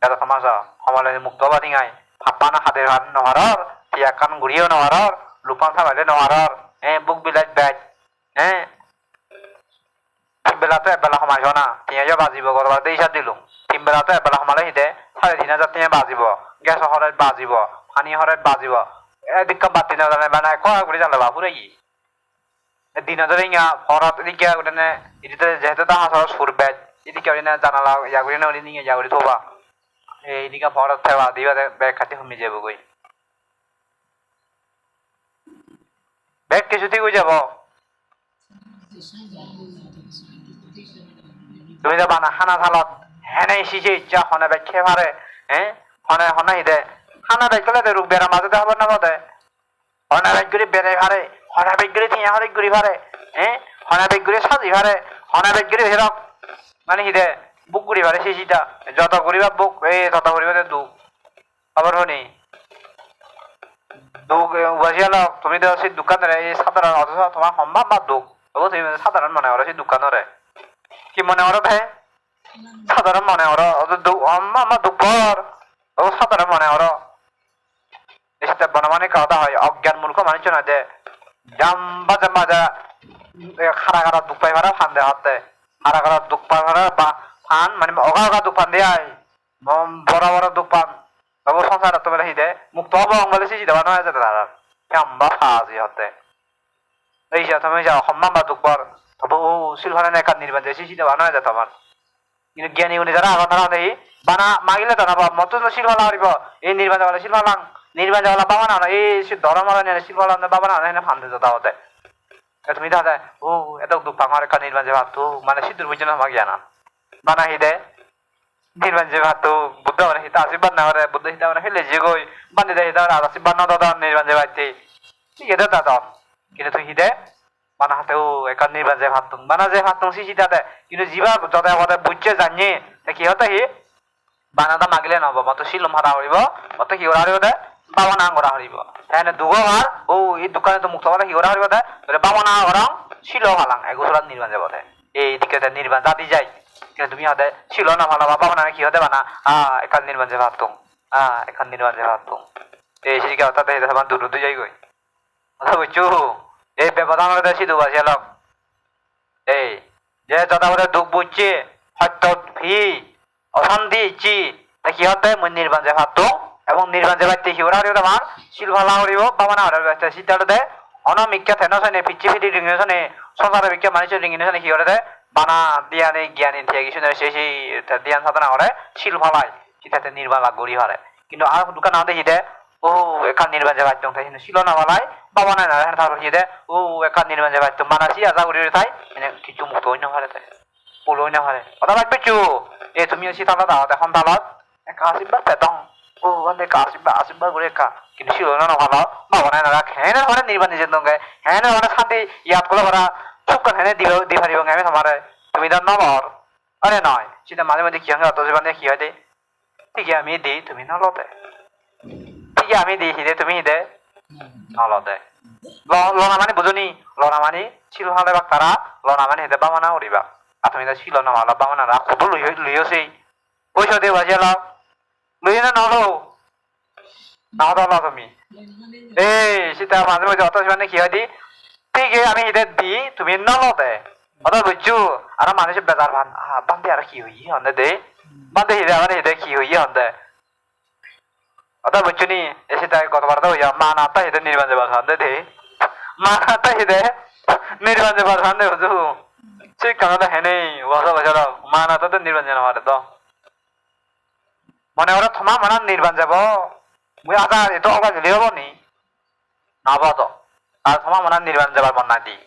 এটা সমাজ সমালে মুক্ত বাদি গাই ফাপানা হাতে হাত নহরর তিয়াকান গুড়িও নহরর লুপান থামাইলে নহরর বুক বিলাইত ব্যাগ বেলাতে এবেলা সমাইছ না তিয়াই বাজিব কৰবাৰ দেইছা দিলো তিন বেলাতে এবেলা সমালে সিদে 3,500 টিয়া বাজিব গেছ হৰত বাজিব পানী হৰত বাজিব এদিক বাতি নাজানে মানে কয় কৰি জানে বাপুৰে কি দিন ধরে ইয়া হরত এদিকে ওখানে এদিকে যেহেতু তা হাসর সুর ব্যাগ এদিকে ওখানে জানালা ইয়া করে না ওখানে নিয়ে ইয়া করে থোবা এইদিকে হরত থেবা দিবা ব্যাগ খাতে হুমি যাব গই ব্যাগ কিছুতে কই যাব তুমি যাবা না খানা থালত হেনে সিজে ইচ্ছা হনে ব্যাগ খেয়ে পারে হনে হনে হিদে খানা ব্যাগ গেলে রোগ বেড়া মাঝে দেখাব না বদে হনে ব্যাগ করে বেড়ে পারে হনা বেগ করে তিয়া হরে ঘুরি পারে হনা বেগ করে সাজি পারে হনা বেগ করে হেরক মানে হিদে বুক করি পারে শিশিটা যত করিবা বুক তত করিবা দুঃখ খবর হনি দুঃখ বাজিয়ালো তুমি তো সেই দোকানদারে এই সাধারণ অথচ তোমার সম্ভব বা দুঃখ তবু তুমি সাধারণ মনে করো সেই দোকানদারে কি মনে করো ভাই সাধারণ মনে করো আমার দুঃখ তবু সাধারণ মনে করো এসে বনমানে কথা হয় অজ্ঞান মূর্খ মানুষ না যে জাম্বা জাম্বা যা খারা খারা দুঃখ পাই ভাড়া ফান দেওয়া হতে খারা খারা দুঃখ পাই ভাড়া বা ফান মানে অগা অগা দুঃখ ফান দেয় বড় বড় দুঃখ পান তবু সংসার তো বেলা হিদে মুক্ত হব অঙ্গলে সিজি দেওয়া নয় যেতে তারা জাম্বা ফাজি হতে এই যে তুমি যাও সম্মান বা দুঃখ পর তবু শিলভানে একার নির্বাণ যে সিজি দেওয়া নয় যেত আমার কিন্তু জ্ঞানী গুণী যারা আগত না দেখি বানা মাগিলে তো না মত শিলভালা হারিব এই নির্বাণ যাওয়ালে শিলভালাং নির্বাণ যাওয়ালা বাবা না এই ধর্ম শিলভালা বাবা না ফান্দে যেতে হতে তুমি দাদা ও এত দুঃখ আমার একটা নির্বাণ যে ভাত মানে সিদ্ধুর বুঝছে না মাগিয়া না বানা হিদে নির্বাণ যে ভাত বুদ্ধ মানে হিতা আশীর্বাদ না করে বুদ্ধ হিতা মানে হেলে যে গই বান্ধে দেয় হিতা আশীর্বাদ না দাদা নির্বাণ যে ভাইতে ঠিক আছে দাদা কিন্তু তুই হিদে বানা হাতেও একটা নির্বাণ যে ভাত বানা যে ভাত সিসি দাদা কিন্তু জিবা যত কথা বুঝছে জানিয়ে কি হতে হি বানাটা মাগিলে নহব মতো শিলম হারা হরিব মতো কি ওরা হরিব দে বাবা না করা হরিব এনে দুগোবার ও এই দোকানে তো মুক্ত কথা কি ওরা হরিব দে বাবা না করা শিল ভালাং এগুলো নির্বাণ যাব দে এই দিকে নির্বাণ দাদি যাই কিন্তু তুমি হতে শিল না ভালো বাবা না কি হতে বানা এখান নির্বাণ যে ভাবতুম এখান নির্বাণ যে ভাবতুম এই সেদিকে অর্থাৎ আমার দূর দূর যাই গই কথা বুঝছো এই ব্যবধান হতে সিধু বাসি এলাম এই যে যথাবধ দুঃখ বুঝছে সত্য ভি অশান্তি ইচ্ছি কি হতে মই নির্বাণ যে ভাবতুম এবং নির্বাণ যে ভাবতে কি ওরা হরিব আমার শিল ভালা হরিব বাবা না হরিব সিদ্ধার্থে অনমিক্যা থেনসনে পিচ্ছি ফিটি রিংসনে সংসারে বিক্যা মানুষ রিংসনে কি করে বানা দিয়ানে জ্ঞানী থেকে কিছু সেই ধ্যান সাধনা করে শিল ভালাই সেটাতে নির্বালা গড়ি হরে কিন্তু আর দোকান না দেখি দে ও এখান নির্বাণ যে ভাবতুম তাই শিল না ভালাই বাবা না তারপর কি দে ও এখান নির্বাণ যে ভাবতুম বানাসি আজা করি তাই এনে কিছু মুক্ত হই না পারে তাই পলো হই না পারে কথা লাগবে চু এ তুমি শীতালা দাও এখন তালত এক আশীর্বাদ পেতং ও বন্ধে আশীর্বাদ করে কা কিন্তু শিল না ভালো বাবা না রাখ হ্যাঁ না নির্বাণ নিজের দঙ্গে হ্যাঁ না শান্তি ইয়াদ করে ভরা সুখ হ্যাঁ দি পারিব আমি তোমারে তুমি তো নবর আরে নয় সেটা মাঝে মাঝে কি হয় অত জীবনে কি হয় দে ঠিক আমি দিই তুমি নলতে ঠিক আমি দিই হিদে তুমি হিদে নলতে লনা মানে বুঝনি লনা মানে ছিল হলে বা তারা লনা মানে হেদে বামনা উড়িবা আর তুমি ছিল না ভালো বামনা রা কত লইছি পয়সা দিয়ে বাজিয়ে লাও লইয়ে না নলো নাও দাও তুমি এই সেটা মাঝে মাঝে অত জীবনে কি হয় দি ঠিক আমি হিদে দি তুমি নলতে অত বুঝছো আর মানুষের বেজার বান্ধে আর কি হই হন্দে দে বান্ধে হিদে আমার হিদে কি হই হন্দে অত বুঝছো নি এসে তাই কতবার তো হইয়া মা নাতা হিদে নির্বাণ যাবার হন্দে দে মা নাতা হিদে নির্বাণ যাবার হন্দে বুঝু সেই কারণে হেনে বসা বসা মা নাতা তো নির্বাণ জানা পারে তো মনে ওরা থমা মানা নির্বাণ যাব মুই আজা এতো অবাক লিহব নি নাব তো আর থমা মানা নির্বাণ যাবার বন্যা দি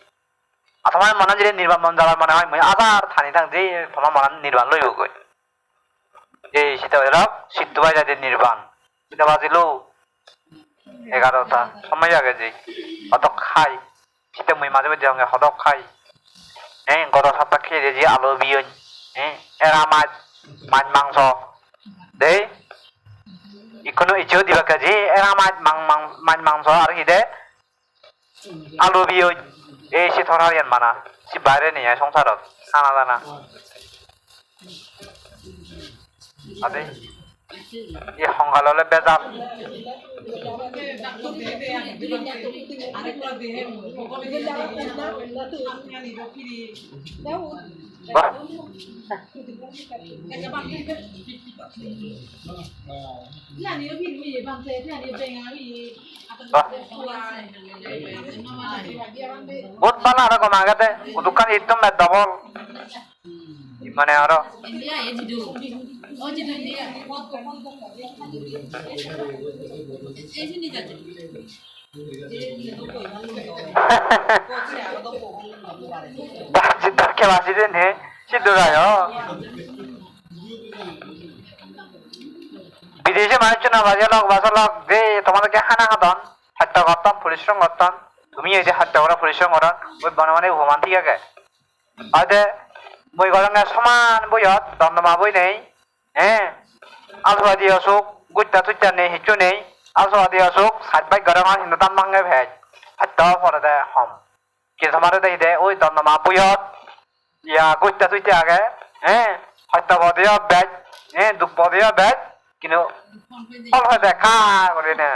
তোমার মনে যদি নির্বাণ মন যাবার মনে হয় মই আবার থানি থাক যে তোমার মনে নির্বাণ লইব গই এই শীত শীতবাই যাদের নির্বাণ শীত বাজিল 11টা সময় আগে যে অত খাই শীতে মই মাঝে মাঝে সঙ্গে হদক খাই হ্যাঁ গত সপ্তাহ খেয়ে যে আলু বিয়ন হ্যাঁ এরা মাছ মাংস দে ইকোনো ইচ্ছেও দিবা যে এরা মাছ মাংস আর কি দে আলু বিয়ন এই সে থরারিয়ান মানা সে বাইরে নিয়ে সংসারত খানা দানা আদে এই সংসারলে বেজাল বহুত বানা আর কম আগাতে দোকান একদম ডবল মানে আর বাকি বাসি দেন হে সিদ্ধরায় বিদেশে মানুষ না বাজে লোক বাসা লোক যে তোমাদেরকে হানা খাতন হাতটা করতাম পরিশ্রম করতাম তুমি এই যে হাতটা করা পরিশ্রম করান ওই বনমানে ভ্রমণ ঠিক আছে হয়তো মই গরঙ্গা সমান বইয়ত দন্দমা বই নেই আলহাদি অসুখ গুইতা তুইতা নেই হিচু নেই আলহাদি অসুখ সাত বাই গরঙ্গা হিন্দু তান ভাঙে ভেজ হাত পরে দে হম কিন্তু আমার দেই দে ওই দন্দমা বইয়ত ইয়া গুইতা তুইতা আগে হত্যা বদিয়া বেজ দুঃখ বদিয়া বেজ কিন্তু অলহাই দেখা করে না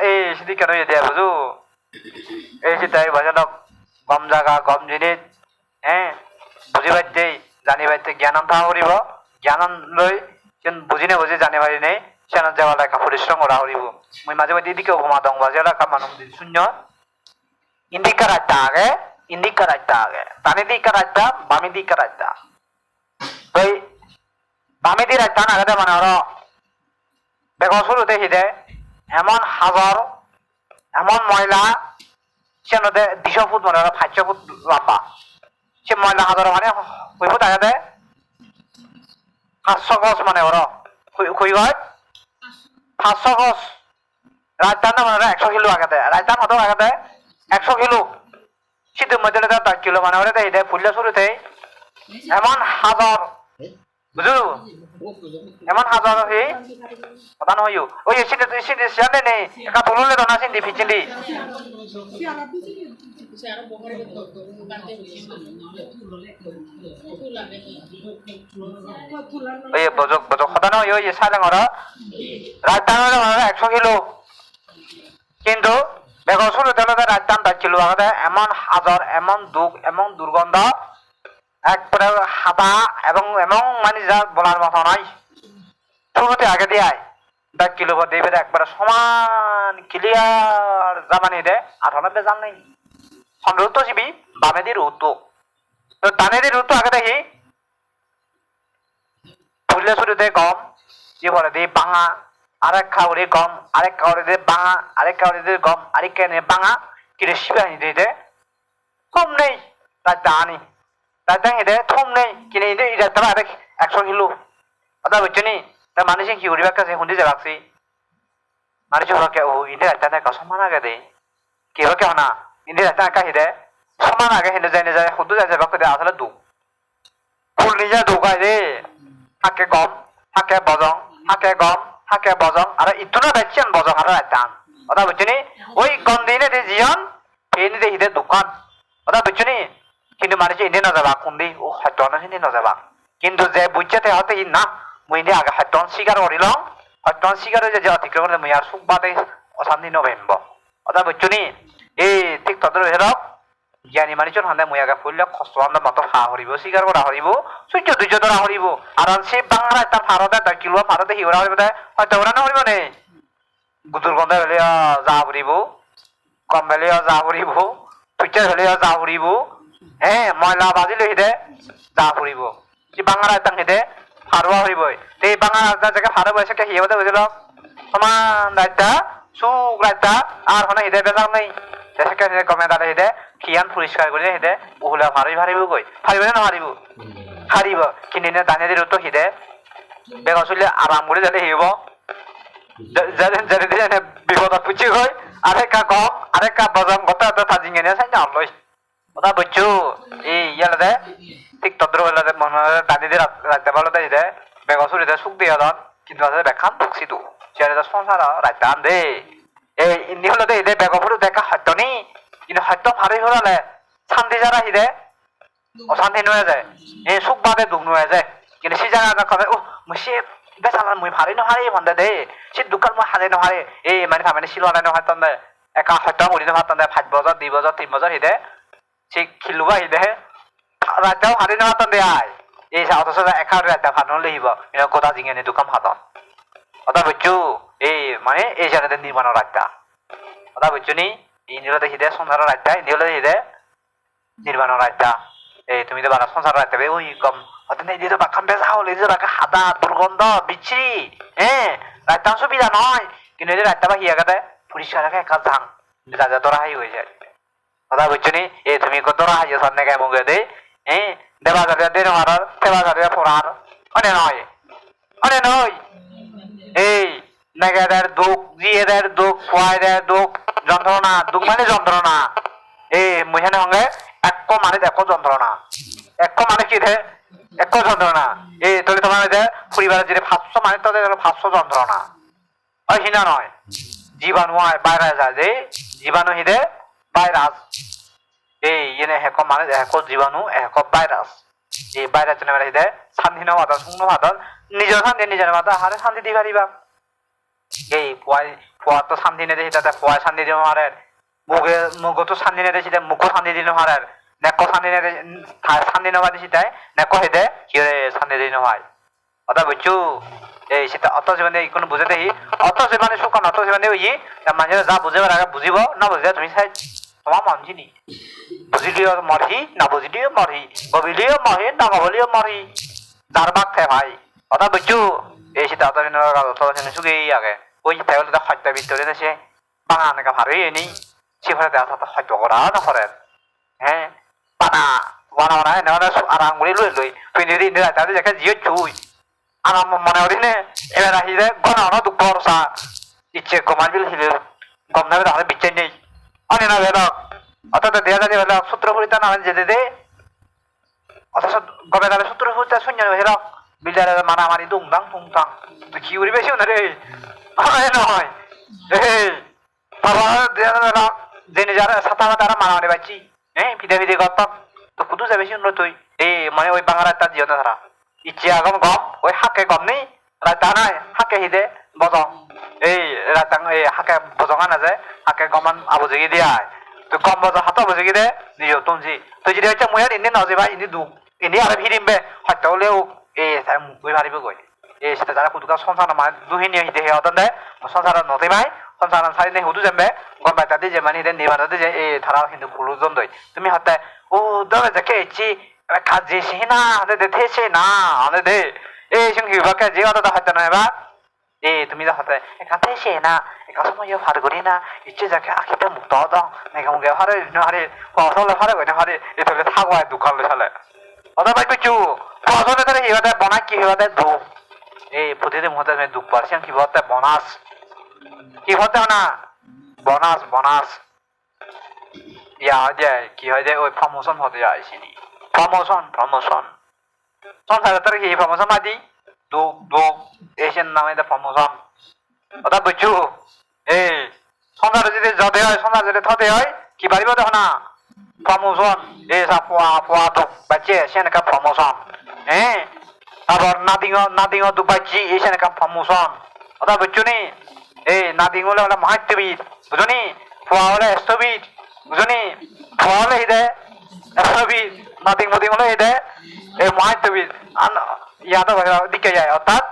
এই সিদি কেন দিয়ে বুঝু এই সিটাই বাজারক গম জাগা গম জিনিস বুঝি পাইতে জানি পাইতে জ্ঞান থাকা করিব জ্ঞান লৈ যেন বুজি নেবুজি জানি পারি নেই সেনা যাওয়া লেখা পরিশ্রম করা করিব মই মাঝে মাঝে এদিকে ঘুমা দং বাজে লেখা মানুষ শূন্য ইন্দিকা রাখতে আগে ইন্দিকা রাখতে আগে টানি দিকা রাখতা বামি দিকা রাখতা ওই বামি দি রাখতা না আগে মানে ওরা দেখো শুরুতে হিদে এমন হাজার এমন ময়লা সেনতে 200 ফুট মানে 500 ফুট লম্বা সে ময়লা হাজার মানে কই ফুট আগে দে 500 গজ মানে ওরা কই গজ 500 গজ রাজধান মানে 100 কিলো আগে দে রাজধান কত আগে দে 100 কিলো সিদ্ধ মধ্যে 10 কিলো মানে ওরা দেয় ফুললে শুরুতে এমন হাজার বুঝু এমন হাজার হে কথা নয় ওই সিদ্ধ সিদ্ধ জানে নেই একা তুললে তো না সিদ্ধি ফিচিলি ওই বজক বজক কথা নয় ওই সাইলেন ওরা রাজধান 100 কিলো কিন্তু দেখো শুরু দিলে রাজধান 10 কিলো আগে এমন হাজার এমন দুঃখ এমন দুর্গন্ধ একবারে হাতা এবং এমন মানে যা বলার মতো নয় শুরুতে আগে দিয়ে 10 কিলো পর দেবে একবারে সমান ক্লিয়ার জামানি দে আর হলে বেজান নেই সন্দেহ তো জিবি বামেদি রুত তো ডানেদি রুত আগে দেখি ফুললে শুরুতে গম যে বলে দিয়ে বাঙা আরেক খাওয়ারে গম আরেক খাওয়ারে দিয়ে বাঙা আরেক খাওয়ারে দিয়ে গম আরেক কেনে বাঙা কিরে শিবানি দিয়ে কম নেই তার দানি তার দাঙ্গে দে থম নেই কিনে দে এটা তারা আরেক 100 কিলো কথা বুঝছো নি তা মানুষে কি করিবার কাছে হুন্দি যে রাখছি মানুষ ওকে ও ইন্ডিয়া রাস্তা দেখা সমান আগে দে কেউ কেউ না ইন্ডিয়া রাস্তা আঁকা হিদে সমান আগে হিন্দু যাই যায় হুদু যাই যাবা করে আসলে দু ফুল নিজে দৌগায় রে হাকে গম হাকে বজং হাকে গম হাকে বজং আর ইতুনা দেখছেন বজং আর রাস্তান কথা বুঝছো নি ওই গম দিনে দে জিয়ন ফেনি দে হিদে দোকান কথা বুঝছো নি কিন্তু মানুষ ইন্ডিয়া না যাবা কোন দি ও হয়তো না হিন্দি না যাবা কিন্তু যে বুঝতে হতে না মই ইন্ডিয়া আগে হয়তো স্বীকার করিলাম হয়তো স্বীকার হয়ে যে অতিক্রম করলে মই আর সুখ বাদে অশান্তি নভেম্ব কথা বুঝছো নি এই ঠিক তদর হেরক জ্ঞানী মানুষজন হান্দে মই আগে ফুললে কষ্ট হান্দে মতো হা হরিব স্বীকার করা হরিব সূর্য দুর্য ধরা হরিব আর সে বাংলা তার ভারতে 10 কিলো ভারতে হিওরা হরিব হয়তো ওরা না হরিব নে গুতুর গন্ধে হলে যা হরিব কম হলে যা হরিব তুইচার হলে যা হরিব ময়লা বাজিলে হিদে যা হরিব যে বাংলা তাং হিদে ফারুয়া হরিব এই বাংলা জায়গা ফারু বসে কে হিয়াবতে বুঝল সমান রাইতা সুখ রাইতা আর হনে হিদে বেজার নেই দেশকে কমে দাঁড়ে হিদে খিয়ান পরিষ্কার করে হিদে উহুলা ফারুই ফারিব কই ফারিব না হারিব হারিব কিনে দানে দিল তো হিদে বেগসলে আরাম করে যাতে হিব যাতে বিপদ পুচি হয় আরেকা গম আরেকা বজম গতা তো তাজিং এনে সাই না লই ওটা বুঝছো এই ইয়ালে ঠিক তদ্র হলে মনে দাদি দিয়ে রাখতে পারলো তাই দে বেগসলে সুখ দিয়ে দন কিন্তু আছে বেখান ঢুকছি তো চেয়ারে সংসার রাখতে আন দে এই ইন্দি হলে দে বেগপুর দেখা হয়তো নি কিন্তু হয়তো ফারি হলে শান্তি যারা হিদে অশান্তি নয়ে যায় এই সুখ বাদে দুঃখ নয়ে যায় কিন্তু সে জায়গা কবে ও মুসে বেচালান মই ফারি নহারে ভান্দে দে সে দোকান মই হাজে নহারে এই মানে খামানে শিলনে নহাতন দে একা হয়তো মরি নহাতন দে 5 বছর 2 বছর 3 বছর হিদে সে খিলুবা হিদে রাতেও হারি নহাতন দে আয় এই অথচ একা রাতে ভাত লইব এটা গোটা জিঙে দোকান ভাতন কথা বুঝছো এই মানে এই জায়গাতে নির্মাণ রাখতা কথা বুঝছো নি ইন্দিরা দেখি দে সংসার রাখতা ইন্দিরা দেখি দে নির্মাণ রাখতা এই তুমি তো বানা সংসার রাখতে ওই কম অত নেই দিয়ে বাখান বেজা হলে যে রাখা হাদা দুর্গন্ধ বিচ্ছিরি রাখতাম সুবিধা নয় কিন্তু এই রাখতে বা হিয়াগাতে পরিষ্কার রাখা একা যাং যা তোরা হাই হয়ে যায় কথা বুঝছো নি এই তুমি কত তোরা হাই সামনে গায়ে মুখে দে দেবা যাবে দিন মারার সেবা যাবে ফোরার অনে নয় এই নাগাদের দুঃখ জিয়েদের দুঃখ খোয়াইদের দুঃখ যন্ত্রণা দুঃখ মানে যন্ত্রণা এই মহিনে সঙ্গে এক মানে এক যন্ত্রণা এক মানে কি দে এক যন্ত্রণা এই তাহলে তোমার পরিবারের যে 500 মানে তাদের 500 যন্ত্রণা হয় হিনা নয় জীবাণু বাইরে যায় যে জীবাণু হিদে ভাইরাস এই এনে এক মানে এক জীবাণু এক ভাইরাস এই ভাইরাস জন্য হিদে শান্তি নবাদ শূন্য বাদন নিজের শান্তি নিজের মাথা হারে শান্তি দি পারিবা এই পোয়া তো শান্তি নেই দেখি তাতে পোয়া শান্তি দিব মারে মুখ তো শান্তি নেই দেখি মুখ শান্তি দিন মারে নেক শান্তি নেই শান্তি নবা দিছি তাই নেক হেদে কি শান্তি দিন হয় অত বুঝছো এই সেটা অত জীবনে কোনো বুঝে দেখি অত জীবনে সুখান অত জীবনে ওই মানুষের যা বুঝেবার আগে বুঝিব না বুঝলে তুমি চাই তোমার মানছি নি বুঝিলিও মরহি না বুঝিলিও মরহি গবিলিও মরহি না গবলিও মরহি যার বাক থাকে ভাই অত বুঝছো এই সেটা অত দিনের অত দিনে সুখেই আগে ওই তাহলে তো হত্যা ভিতরে সে বাঙানকে ভালোই এনি সেখানে দেখা হত্যা করা না করে হ্যাঁ বানা বানা বানা এনে আরাম করে লই লই তুই যদি ইন্দিরা তাদের যাকে জিও চুই আরাম মনে করি নে এবার আহিলে গণানো দুঃখ ভরসা ইচ্ছে কমার বিল হিলে কম না তাহলে বিচ্ছেদ নেই অনেক না বেল অর্থাৎ দেয়া যাবে বেল সূত্র ফুরিতা না যেতে দে অথচ গবে তাহলে সূত্র ফুরিতা শূন্য হের বিদ্যালয় মারামারি দুংদাং তুংতাং তুই কি করি বেশি না রে নহয় এই বাবা দেয়া যাবে জেনে যারা সাতা তারা মারামারি বাচ্চি হ্যাঁ ফিদে ফিদে গত তো কুদু যাবে শুনলো তুই এই মানে ওই বাংলা তার জিও তারা ইচ্ছে আগম গম ওই হাকে গম নেই রাতা নাই হাকে হিদে বজং এই রাতাং এই হাকে বজঙা না যায় হাকে গমান আবুজগি দিয়া তো গম বজং হাত আবুজগি দে নিজ তুমজি তুই যদি হচ্ছে ময়ার ইন্দি নজেবা ইন্দি দু ইন্দি আর ফিরিমবে হয়তো হলেও এই মুই ভারিব গই এই সেটা যারা কুদুকা সংসার মানে দুহিনী হিদে হে অতন দে সংসার নতে ভাই সংসার সারি নেই হুদু জেমবে গম বাই তাতে যে মানে হিদে নিবাদে যে এই ধারা কিন্তু কুলু জন দই তুমি হতে ও দরে যাকে ইচ্ছি কাজে সে না আনে দেথেছে না আনে দে এই সঙ্গে বাকে যে অতটা হতে নয় বা এই তুমি যা হতে কাতে সে না একা সময় ভার করি না ইচ্ছে যাকে আখিতে মুক্ত দং নেগা মুগে ভারে নহারে ফসলে ভারে কই না ভারে এতলে থাকওয়ায় দুকালে চলে অত ভাই কিছু ফসলে তারে হিবাতে বনা কি হিবাতে দু এই প্রতিদিন মতে আমি দুঃখ পারছি কি বলতে বোনাস কি হতে না বোনাস বোনাস ইয়া যে কি হয় যে ওই প্রমোশন হতে যাইছিনি প্রমোশন সংসারে তার কি প্রমোশন মাদি দু এশিয়ান নামে দা প্রমোশন ওটা বুঝছো এই সংসারে যদি যতে হয় সংসার যদি থতে হয় কি পারিব দেখো না প্রমোশন এই সব পোয়া তো বাচ্চে সেখানে প্রমোশন হ্যাঁ আবার নাদিং দু বাচ্চি এখানে প্রমোশন ওটা বুঝছো নি এই নাদিং হলে মহাত্মবিদ বুঝো নি পোয়া হলে স্থবিদ বুঝো নি পোয়া হলে হিদে স্থবিদ নাদিং হলে হিদে এই মহাত্মবিদ ইয়াদা দিকে যায় অর্থাৎ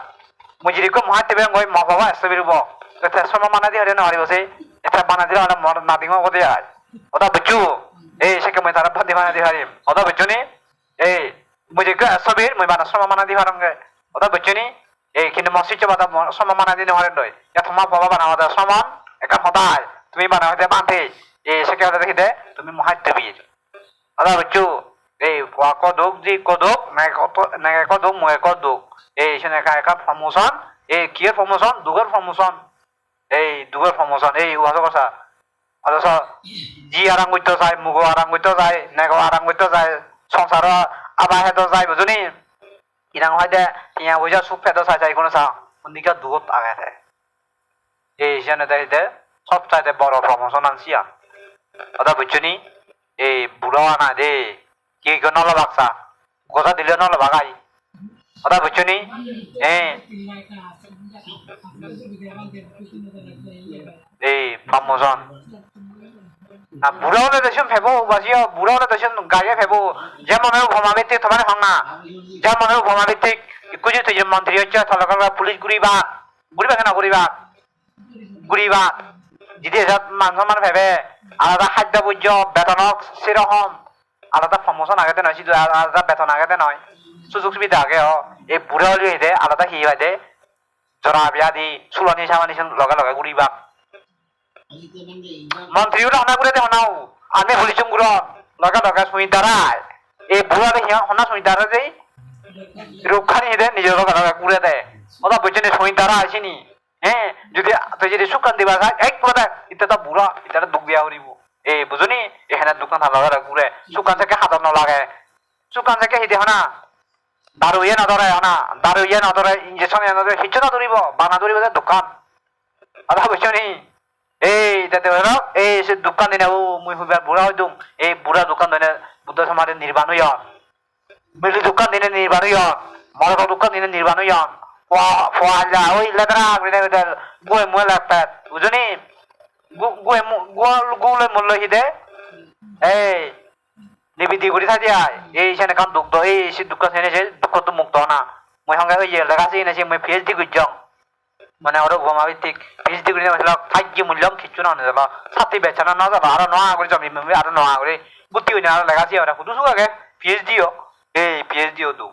মুজিরিকো মহাত্মবিদ গই মহাবাবা স্থবিদ হব এটা সময় মানা দিয়ে হলে নহারি বসে এটা বানা দিলে নাদিং হতে যায় ওটা বুঝছো এই সেকে মই তারা ভাদি বানা দিয়ে হারিম ওটা বুঝছো নি এই মুজিরিকো স্থবিদ মই বানা সময় মানা দিয়ে হারঙ্গে ওটা বুঝছো নি এই কিন্তু মসজিদ বাদা সময় মানা দিয়ে নহারেন নয় এটা তোমার বাবা বানা হতে সমান একা হতায় তুমি বানা হতে বাঁধে এই সেকে হতে দেখি দে তুমি মহাত্মবিদ ওটা বুঝছো এই কদক যে কদক নাকি কদক মই কদক এই সেনেকা একা প্রমোশন এই কিয়ের প্রমোশন দুগের প্রমোশন এই দুগের প্রমোশন এই উহাজ কথা অথচ জি আরাম করতে যায় মুগো আরাম করতে যায় নেগো আরাম করতে যায় সংসার আবার হেঁটো যায় বুঝুনি ইরাং হয় দে ইয়া বুঝা সুখ ফেটো চাই চাই কোনো চা অন্দিকে দুগত আগে থাকে এই সেনে দে সব চাইতে বড় প্রমোশন আনছি ওটা বুঝছনি এই বুড়ো আনা দে কি নল বাক্সা গোসা দিলে নল বাগাই ওটা বুঝছনি এই প্রমোশন না বুড়া হলে দেশন ফেবো বাসিও বুড়া হলে দেশন গায়ে ফেবো যেমন ভ্রমাভিত্তিক তোমার ভাঙা যেমন ভ্রমাভিত্তিক কুজি তুই মন্ত্রী হচ্ছে সরকার পুলিশ গুড়িবা কেন গুড়িবা যদি এসব মানুষ ভেবে আলাদা খাদ্য বুঝ বেতনক সেরকম আলাদা প্রমোশন আগেতে নয় শুধু আলাদা বেতন আগেতে নয় সুযোগ সুবিধা আগে এই বুড়া হলে হেঁটে আলাদা হি হয় জরা ব্যাধি চুলনি সামানি লগে লগে গুড়িবা মন্ত্রীও হনা করে দে হনাও আমি হলিচুম গুড় লগে লগে শুই দাঁড়ায় এই বুড়া দেখি হনা শুই দাঁড়ায় যে রক্ষানি হেঁটে নিজের লগে লগে গুড়ে দেয় ওটা বুঝছেন শুই দাঁড়া আসিনি হ্যাঁ যদি তুই যদি সুকান দিবা এক কথা ইটা তো বুড়া এটা দুঃখ বিয়া করিব এই বুঝুনি এখানে দোকান থাকা ঘুরে সুকান থেকে হাতত নলাগে সুকান থেকে হিদে হনা দারু ইয়ে নধরে হনা দারু ইয়ে নধরে ইঞ্জেকশন ইয়ে নধরে হিচ্ছ না ধরিব বানা ধরিব যে দোকান আদা বুঝছনি এই তাতে হলো এই সে দোকান দিনে ও মুই হইবার বুড়া হই দুম এই বুড়া দোকান দিনে বুদ্ধ সমাজে নির্বাণ হইয়া মিলি দোকান দিনে নির্বাণ হইয়া মরক দোকান দিনে নির্বাণ হইয়া ফোয়ালা ওই লেদরা আগলে গুয়ে মুয়ে লাগতাত বুঝুনি গুলে মূল্য হিদে এই নিবিদি করি থাকি এই সেনে কান দুগ্ধ এই সে দোকান সেনে সে দুঃখ তো মুক্ত না মই সঙ্গে ওই লেখাছি না সে মই পিএইচডি করছং মানে ওরা ঘুমাবিত্তিক পিএইচডি করে আসলে ফাইজি মূল্যম খিচ্ছু না যাবা সাথে বেচানো না যাবা আর নয়া করে জমি মমি আর নয়া করে বুদ্ধি হইনা আর লেখাছি ওরা শুধু সুগাগে পিএইচডিও এই পিএইচডিও দু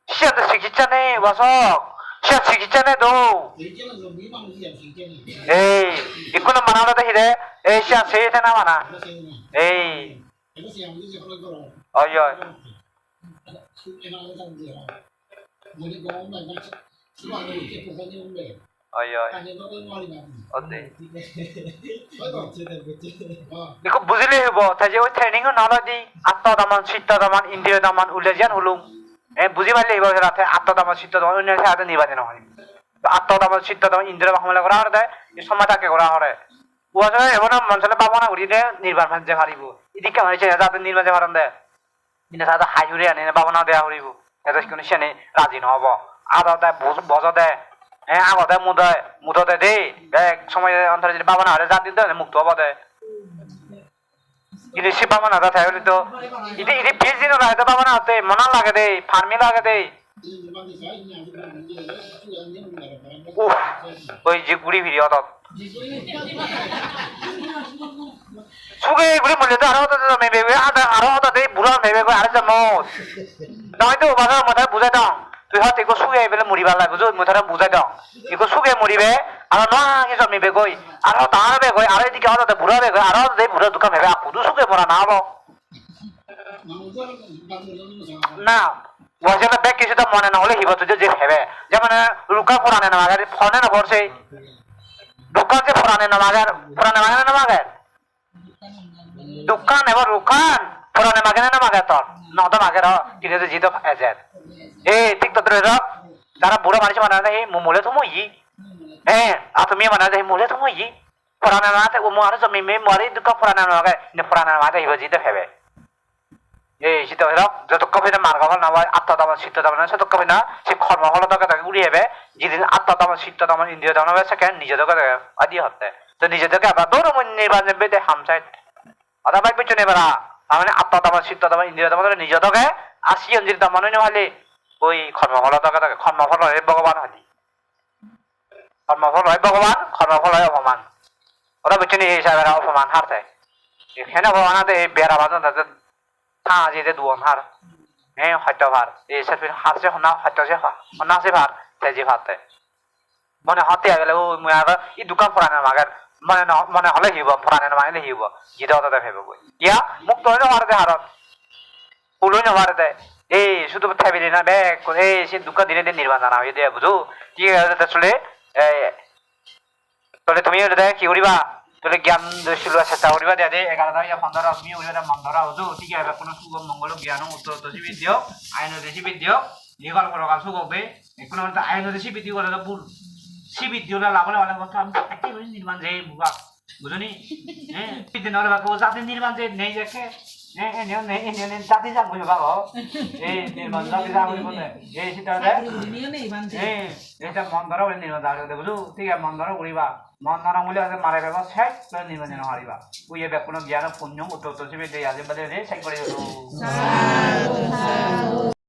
现在实际真呢，我说，现在实际真呢都，哎，一个人忙了的现在，哎，现在谁在那玩呢？哎，哎呀，哎呀，어때? 이거 무슨 일 해보? 다시 오 트레이닝은 나라디 아따다만 시따다만 인디어다만 울레지안 울릉 에 বুঝি পারলে এবার রাতে আত্মদামান সিদ্ধদামান অন্য সাথে নির্বাচন হয় আত্মদামান সিদ্ধদামান ইন্দ্রিয় হামলা করা হরে এই সময়টাকে করা হরে ওয়াজে এমন মনসলে পাবনা উড়িতে নির্বাচন যে হারিব এদিকে মানে যাতে নির্বাচন হারান দে ইনা সাথে হাইজুরে আনে পাবনা দেয়া হরিব এটা কোন সেনে রাজি নহব আদাতে বজা দে আগতে মুদতে দে এক সময় অন্তরে যদি পাবনা হরে জাতি দে মুক্ত হব দে ini si paman ada tahu itu ini busy no lah itu paman ada mana lagi deh farmi lagi deh ওই যে গুড়ি ভিড়ি অত সুগে গুড়ি মূল্য তো আরো তো মেবে আরো তো দে বুড়া মেবে কো আরো জমো নয় তো বাসা মাথা বুঝাই দাও তুই হয়তো এগো সুগে বেলে মুড়িবার লাগে বুঝো মাথাটা বুঝাই দাও এগো সুগে মুড়িবে আর নয় জমিবে কই আর দাঁড়াবে কই আর এদিকে হয়তো বুড়াবে কই আর দে বুড়া দোকান ভেবে কুদু সুগে মরা না হবো না ওয়াজেলা ব্যাগ কিছু তো মনে না হলে হিবা তুই যে ভেবে যেমন রুকা পুরানে না মাগার ফোনে না পড়ছে দোকান যে পুরানে না মাগার দোকান এবার রুকান পুরানে মাগে না মাগে তোর না তো মাগে ঠিক আছে জিতো এজের এই ঠিক তো ধরে যারা বুড়া মানুষ মানে এই মুলে তো মই আর তুমি মানে এই মুলে তো মই পুরানে না তে ও মারে জমি মে মারে দোকান পুরানে না মাগে নে পুরানে মাগে হিবা জিতো ভেবে এই শীত যত কফি মার্গাফল না হয় আত্মদামান শীতদামান সত কফি না সে কর্মফল তাকে উড়িয়ে যাবে যেদিন আত্মদামান শীতদামান ইন্দ্রিয় দামান হবে সেখানে নিজেদেরকে আদি হতে তো নিজেদেরকে আবার দৌড় নির্বাচন বেদে হামসাইড আদা বাইক পেছনে বেড়া মানে আত্মদামান শীতদামান ইন্দ্রিয় দামান নিজেদেরকে আসি ইন্দ্রিয় দামান হলে ওই কর্মফল তাকে কর্মফল হয় ভগবান হাতি কর্মফল হয় ভগবান কর্মফল হয় অপমান ওরা পেছনে এই হিসাবে অপমান হারতে এখানে ভগবান হাতে বেড়া বাজন তাদের যেতে দুয়ন হার হত্যা ভার এই সেফির হারছে হনা হত্যা যে হনা সে ভার তেজি ভাতে মনে হতে গেলে ও মুই আগে এই দোকান পুরানে মাগার মনে হলে হিব পুরানে মাইলে হিব জিদা হতে ভেবে কই ইয়া মুক্ত হইলে হারতে হারত উলুই না হারতে এই শুধু ফ্যামিলি না ব্যাগ এই সে দোকান দিনে দিন নির্মাণ জানা হয়ে দেয় বুঝু ঠিক আছে আসলে তাহলে তুমি দেখ কি করিবা তোলে জ্ঞান দর্শিল চেষ্টা করিবা দে দে 11টা ইয়া 15টা তুমি উড়িবা মন ধরা হজু ঠিক আছে কোনো সুগম মঙ্গল জ্ঞান উত্তর দশি বিদ্য আইন দশি বিদ্য লিগাল করবা সুগবে কোনো মানে আইন দশি বিদ্য করে তো ভুল সি বিদ্য না লাভলে অনেক কথা আমি একেবারে নির্মাণ যে বুবা বুঝনি বিদ্য না হলে বাকি জাতি নির্মাণ যে নেই দেখে জাতি যা বুঝে বাবা এই নির্মাণ জাতি যা বুঝে বলে এই সেটা দে এটা মন ধরা বলে নির্মাণ যা বুঝু ঠিক আছে মন ধরা উড়িবা মন ধরা বলে মারে বেবা শেষ নির্মাণ হারিবা ওই এবে কোনো জ্ঞান পুণ্য উত্তর দশি বিদ্য আজ বলে শেষ করে